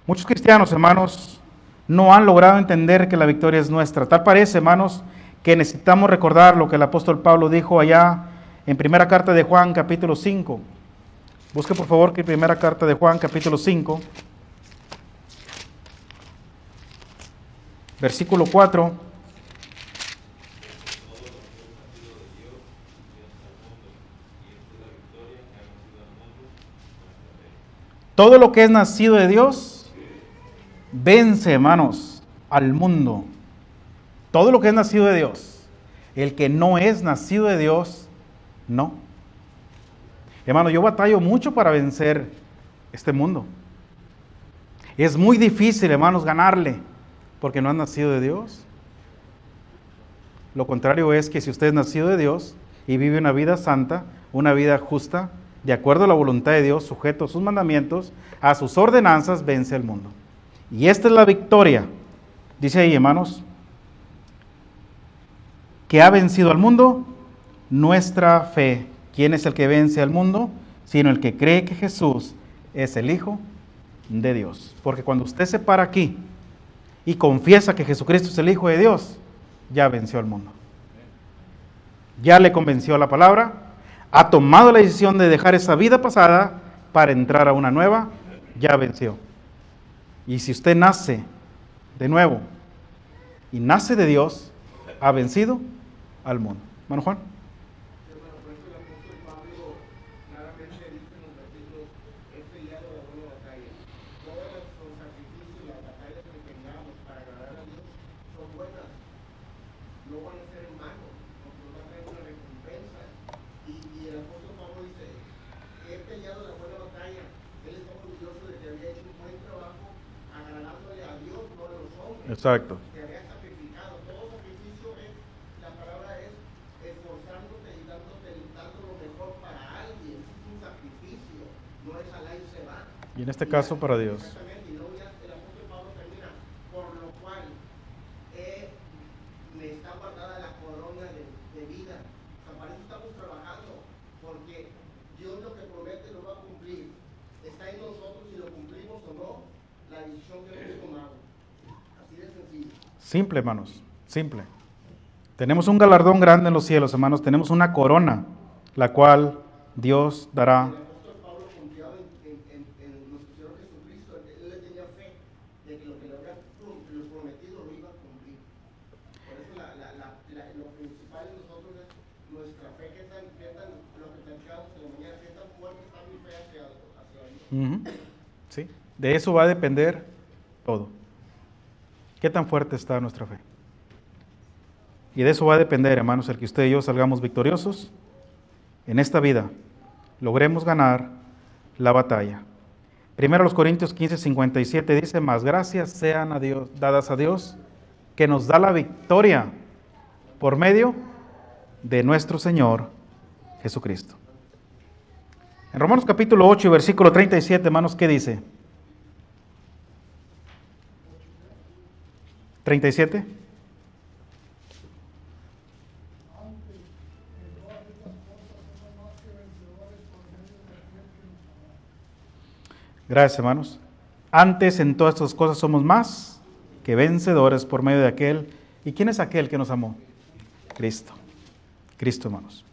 Muchos cristianos, hermanos, no han logrado entender que la victoria es nuestra. Tal parece, hermanos, que necesitamos recordar lo que el apóstol Pablo dijo allá en primera carta de Juan, capítulo 5. Busque, por favor, que primera carta de Juan, capítulo 5, versículo 4. Todo lo que es nacido de Dios vence, hermanos, al mundo. Todo lo que es nacido de Dios. El que no es nacido de Dios, no. Hermano, yo batallo mucho para vencer este mundo. Es muy difícil, hermanos, ganarle, porque no han nacido de Dios. Lo contrario es que si usted es nacido de Dios y vive una vida santa, una vida justa, de acuerdo a la voluntad de Dios, sujeto a sus mandamientos, a sus ordenanzas, vence al mundo. Y esta es la victoria, dice ahí, hermanos, que ha vencido al mundo, nuestra fe. ¿Quién es el que vence al mundo? Sino el que cree que Jesús es el Hijo de Dios. Porque cuando usted se para aquí y confiesa que Jesucristo es el Hijo de Dios, ya venció al mundo. Ya le convenció la palabra, ha tomado la decisión de dejar esa vida pasada para entrar a una nueva, ya venció. Y si usted nace de nuevo y nace de Dios, ha vencido al mundo. Hermano Juan. Hermano, por eso el apóstol Pablo claramente dice en los versículos: he peleado la buena batalla. Todos los sacrificios y las batallas que tengamos para agradar a Dios son buenas. No van a ser en vano, porque nos va a traer una recompensa. Y el apóstol Pablo dice: he peleado la buena batalla. Él está orgulloso de que había hecho un buen trabajo agradándole a Dios, no a los hombres. Exacto. Que había sacrificado. Todo sacrificio es, la palabra es esforzándote y dando lo mejor para alguien. Es un sacrificio, no es al y se va. Y en este caso para Dios. Exactamente, y luego ya el apóstol Pablo termina: por lo cual me está guardada la corona de vida. O sea, para eso estamos trabajando, porque Dios lo que promete lo va a cumplir. Está en nosotros si lo cumplimos o no, la decisión que hemos tomado. Así de sencillo. Simple, hermanos, simple. Tenemos un galardón grande en los cielos, hermanos. Tenemos una corona, la cual Dios dará. El apóstol Pablo confiaba en nuestro Señor Jesucristo. Él le tenía fe de que lo que le había prometido lo iba a cumplir. Por eso lo principal en nosotros es nuestra fe, que tan lo que platicamos en la mañana, que tan fuerte está mi fe hacia Dios. Sí, de eso va a depender todo. ¿Qué tan fuerte está nuestra fe? Y de eso va a depender, hermanos, el que usted y yo salgamos victoriosos en esta vida, logremos ganar la batalla. Primero los Corintios 15:57 dice: mas gracias sean dadas a Dios, que nos da la victoria por medio de nuestro Señor Jesucristo. En Romanos capítulo 8 y versículo 37, hermanos, ¿qué dice? 37. Gracias, hermanos. Antes en todas estas cosas somos más que vencedores por medio de aquel. ¿Y quién es aquel que nos amó? Cristo. Cristo, hermanos.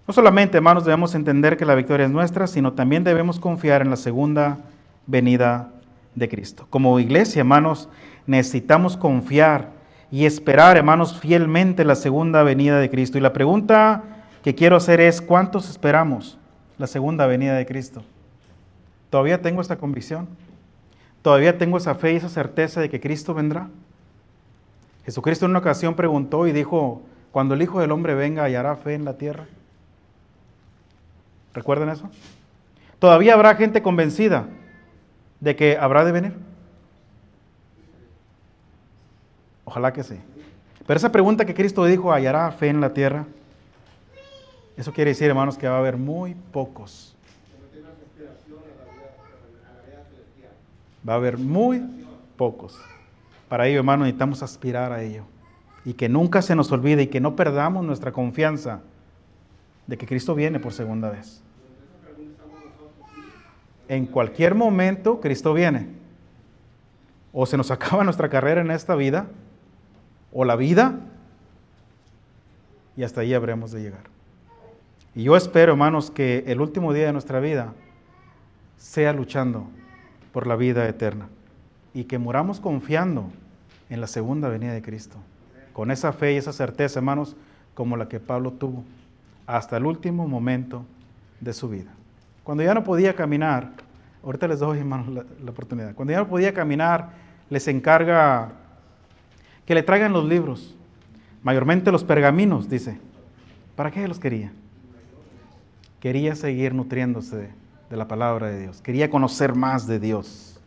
No solamente, hermanos, debemos entender que la victoria es nuestra, sino también debemos confiar en la segunda venida de Cristo. Como iglesia, hermanos, necesitamos confiar y esperar, hermanos, fielmente la segunda venida de Cristo. Y la pregunta que quiero hacer es: ¿cuántos esperamos la segunda venida de Cristo? Todavía tengo esta convicción. Todavía tengo esa fe y esa certeza de que Cristo vendrá. Jesucristo en una ocasión preguntó y dijo, cuando el Hijo del Hombre venga, ¿hallará fe en la tierra? ¿Recuerdan eso? Todavía habrá gente convencida de que habrá de venir. Ojalá que sí. Pero esa pregunta que Cristo dijo, ¿hallará fe en la tierra? Eso quiere decir, hermanos, que va a haber muy pocos. Va a haber muy pocos. Para ello, hermanos, necesitamos aspirar a ello. Y que nunca se nos olvide y que no perdamos nuestra confianza de que Cristo viene por segunda vez. En cualquier momento, Cristo viene. O se nos acaba nuestra carrera en esta vida, o la vida, y hasta ahí habremos de llegar. Y yo espero, hermanos, que el último día de nuestra vida sea luchando por la vida eterna y que muramos confiando en la segunda venida de Cristo, con esa fe y esa certeza, hermanos, como la que Pablo tuvo hasta el último momento de su vida. Cuando ya no podía caminar, ahorita les doy, hermanos, la oportunidad, cuando ya no podía caminar, les encarga que le traigan los libros, mayormente los pergaminos, dice. ¿Para qué los quería? Quería seguir nutriéndose de la palabra de Dios, quería conocer más de Dios.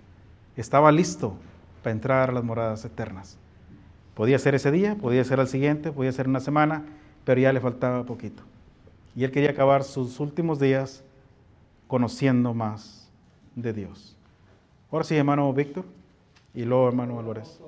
Estaba listo para entrar a las moradas eternas. Podía ser ese día, podía ser al siguiente, podía ser una semana, pero ya le faltaba poquito. Y él quería acabar sus últimos días conociendo más de Dios. Ahora sí, hermano Víctor, y luego hermano Álvarez.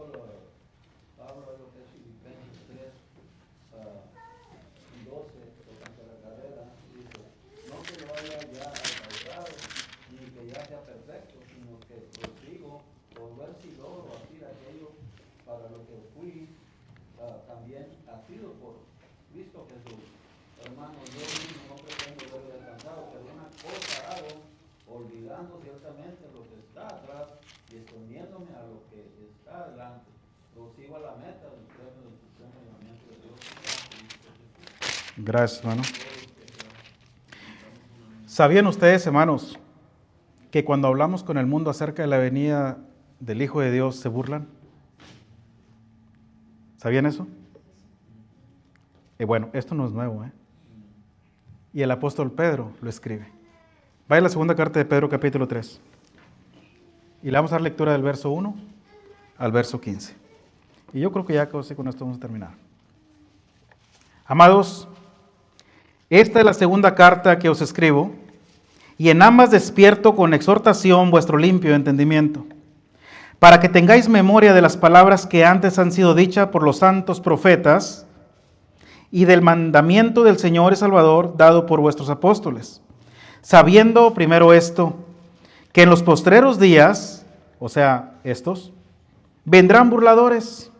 Ciertamente lo que está atrás y exponiéndome a lo que está adelante. Prosigo a la meta del premio del supremo llamamiento de Dios. Gracias, hermano. ¿Sabían ustedes, hermanos, que cuando hablamos con el mundo acerca de la venida del Hijo de Dios se burlan? ¿Sabían eso? Bueno, esto no es nuevo, ¿eh? Y el apóstol Pedro lo escribe. Vaya a la segunda carta de Pedro, capítulo 3. Y le vamos a dar lectura del verso 1 al verso 15. Y yo creo que ya con esto vamos a terminar. Amados, esta es la segunda carta que os escribo, y en ambas despierto con exhortación vuestro limpio entendimiento, para que tengáis memoria de las palabras que antes han sido dichas por los santos profetas, y del mandamiento del Señor y Salvador dado por vuestros apóstoles, sabiendo primero esto, que en los postreros días, o sea, estos, vendrán burladores,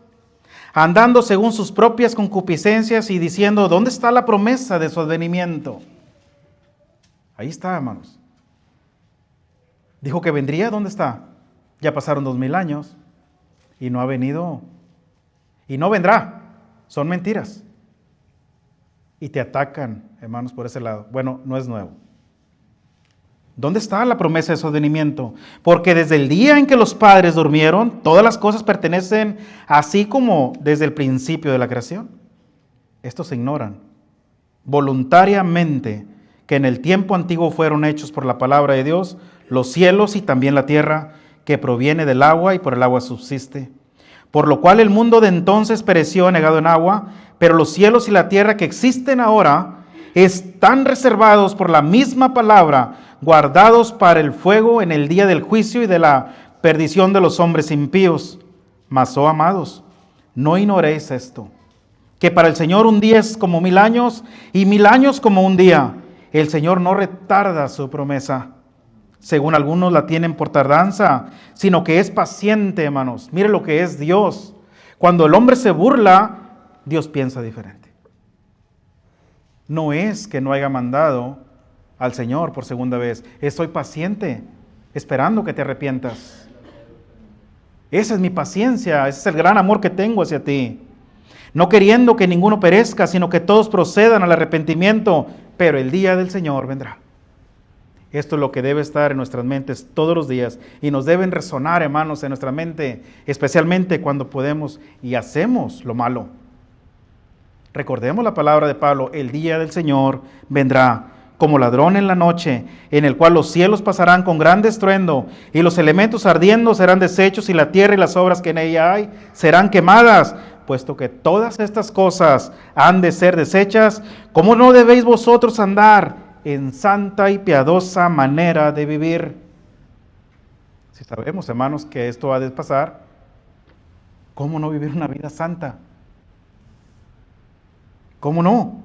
andando según sus propias concupiscencias y diciendo, ¿dónde está la promesa de su advenimiento? Ahí está, hermanos. Dijo que vendría, ¿dónde está? Ya pasaron 2000 años y no ha venido. Y no vendrá. Son mentiras. Y te atacan, hermanos, por ese lado. Bueno, no es nuevo. ¿Dónde está la promesa de su advenimiento? Porque desde el día en que los padres durmieron, todas las cosas pertenecen así como desde el principio de la creación. Estos se ignoran voluntariamente que en el tiempo antiguo fueron hechos por la palabra de Dios los cielos y también la tierra, que proviene del agua y por el agua subsiste. Por lo cual el mundo de entonces pereció anegado en agua, pero los cielos y la tierra que existen ahora están reservados por la misma palabra, guardados para el fuego en el día del juicio y de la perdición de los hombres impíos. Mas, oh amados, no ignoréis esto, que para el Señor un día es como 1000 años y 1000 años como un día. El Señor no retarda su promesa, según algunos la tienen por tardanza, sino que es paciente, hermanos. Mire lo que es Dios. Cuando el hombre se burla, Dios piensa diferente. No es que no haya mandado al Señor por segunda vez. Estoy paciente, esperando que te arrepientas. Esa es mi paciencia, ese es el gran amor que tengo hacia ti. No queriendo que ninguno perezca, sino que todos procedan al arrepentimiento, pero el día del Señor vendrá. Esto es lo que debe estar en nuestras mentes todos los días y nos deben resonar, hermanos, en nuestra mente, especialmente cuando podemos y hacemos lo malo. Recordemos la palabra de Pablo: el día del Señor vendrá como ladrón en la noche, en el cual los cielos pasarán con gran estruendo, y los elementos ardiendo serán deshechos, y la tierra y las obras que en ella hay serán quemadas. Puesto que todas estas cosas han de ser deshechas, ¿cómo no debéis vosotros andar en santa y piadosa manera de vivir? Si sabemos, hermanos, que esto ha de pasar, ¿cómo no vivir una vida santa? ¿Cómo no?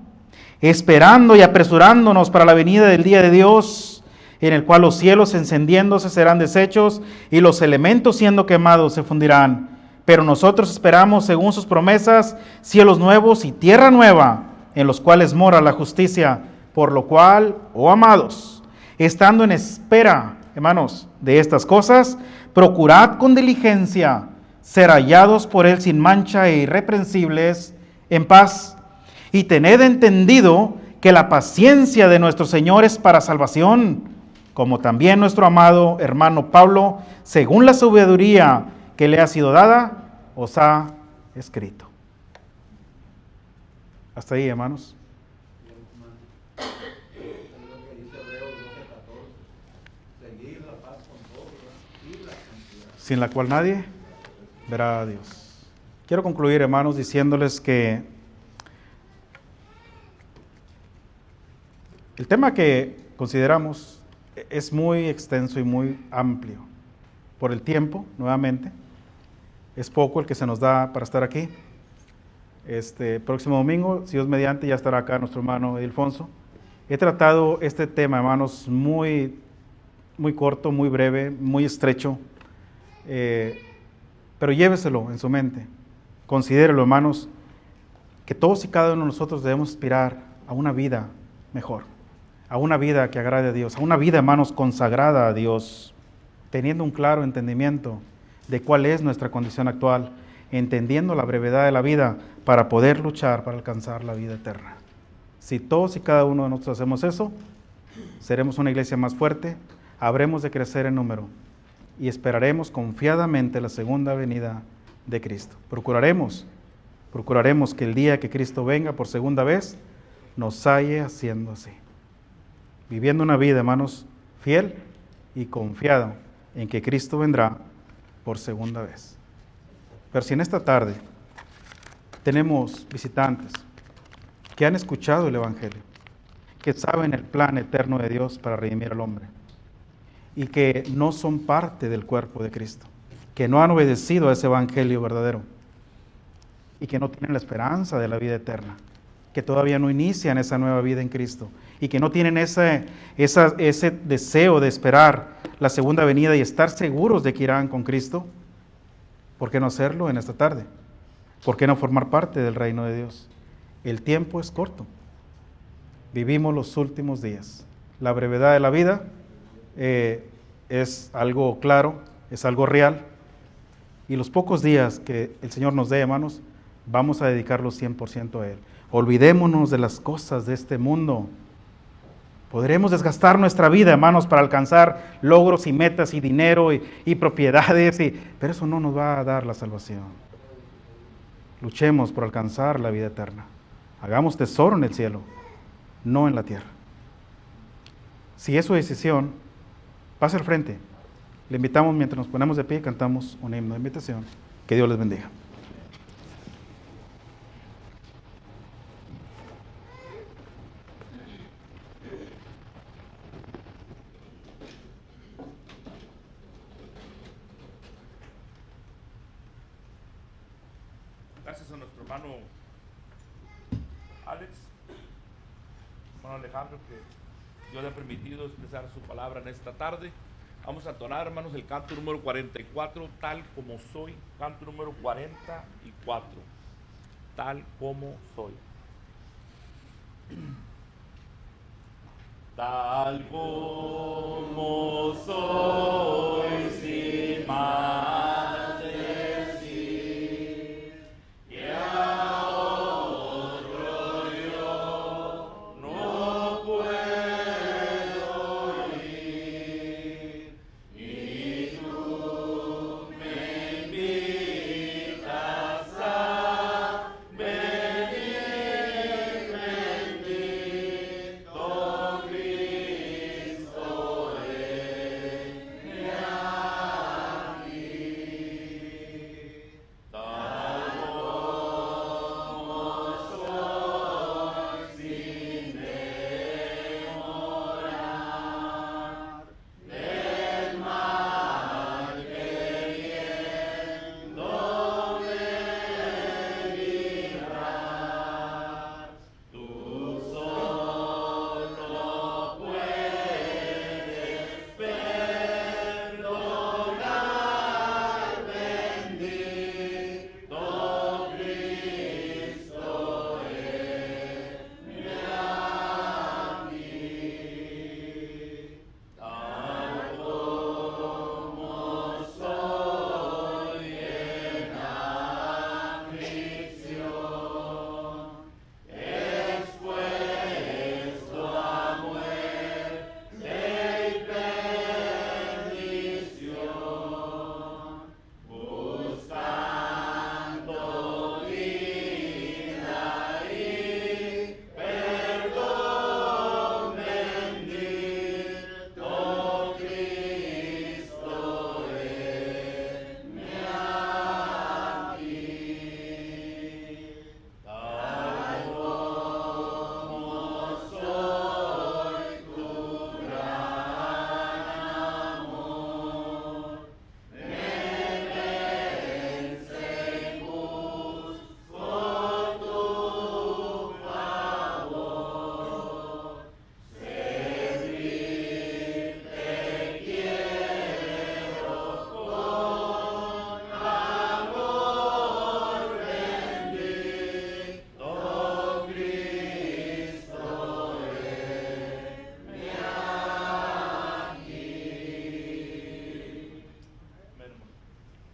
Esperando y apresurándonos para la venida del día de Dios, en el cual los cielos encendiéndose serán deshechos y los elementos siendo quemados se fundirán. Pero nosotros esperamos, según sus promesas, cielos nuevos y tierra nueva, en los cuales mora la justicia. Por lo cual, oh amados, estando en espera, hermanos, de estas cosas, procurad con diligencia ser hallados por Él sin mancha e irreprensibles, en paz. Y tened entendido que la paciencia de nuestro Señor es para salvación, como también nuestro amado hermano Pablo, según la sabiduría que le ha sido dada, os ha escrito. Hasta ahí, hermanos. Sin la cual nadie verá a Dios. Quiero concluir, hermanos, diciéndoles que el tema que consideramos es muy extenso y muy amplio. Por el tiempo, nuevamente, es poco el que se nos da para estar aquí. Este próximo domingo, si Dios mediante, ya estará acá nuestro hermano Ilfonso. He tratado este tema, hermanos, muy corto, muy breve, muy estrecho, pero lléveselo en su mente. Considérelo, hermanos, que todos y cada uno de nosotros debemos aspirar a una vida mejor, a una vida que agrade a Dios, a una vida, hermanos, consagrada a Dios, teniendo un claro entendimiento de cuál es nuestra condición actual, entendiendo la brevedad de la vida para poder luchar para alcanzar la vida eterna. Si todos y cada uno de nosotros hacemos eso, seremos una iglesia más fuerte, habremos de crecer en número y esperaremos confiadamente la segunda venida de Cristo. Procuraremos que el día que Cristo venga por segunda vez, nos halle haciendo así. Viviendo una vida, hermanos, fiel y confiado en que Cristo vendrá por segunda vez. Pero si en esta tarde tenemos visitantes que han escuchado el Evangelio, que saben el plan eterno de Dios para redimir al hombre, y que no son parte del cuerpo de Cristo, que no han obedecido a ese Evangelio verdadero, y que no tienen la esperanza de la vida eterna, que todavía no inician esa nueva vida en Cristo, y que no tienen ese deseo de esperar la segunda venida y estar seguros de que irán con Cristo, ¿por qué no hacerlo en esta tarde? ¿Por qué no formar parte del reino de Dios? El tiempo es corto. Vivimos los últimos días. La brevedad de la vida es algo claro, es algo real. Y los pocos días que el Señor nos dé, hermanos, vamos a dedicarlos 100% a Él. Olvidémonos de las cosas de este mundo. Podremos desgastar nuestra vida, hermanos, para alcanzar logros y metas y dinero y propiedades, pero eso no nos va a dar la salvación. Luchemos por alcanzar la vida eterna. Hagamos tesoro en el cielo, no en la tierra. Si es su decisión, pase al frente. Le invitamos, mientras nos ponemos de pie, cantamos un himno de invitación. Que Dios les bendiga. Gracias a nuestro hermano Alex, hermano Alejandro, que Dios le ha permitido expresar su palabra en esta tarde. Vamos a entonar, hermanos, el canto número 44, Tal como soy. Canto número 44, Tal como soy. Tal como soy.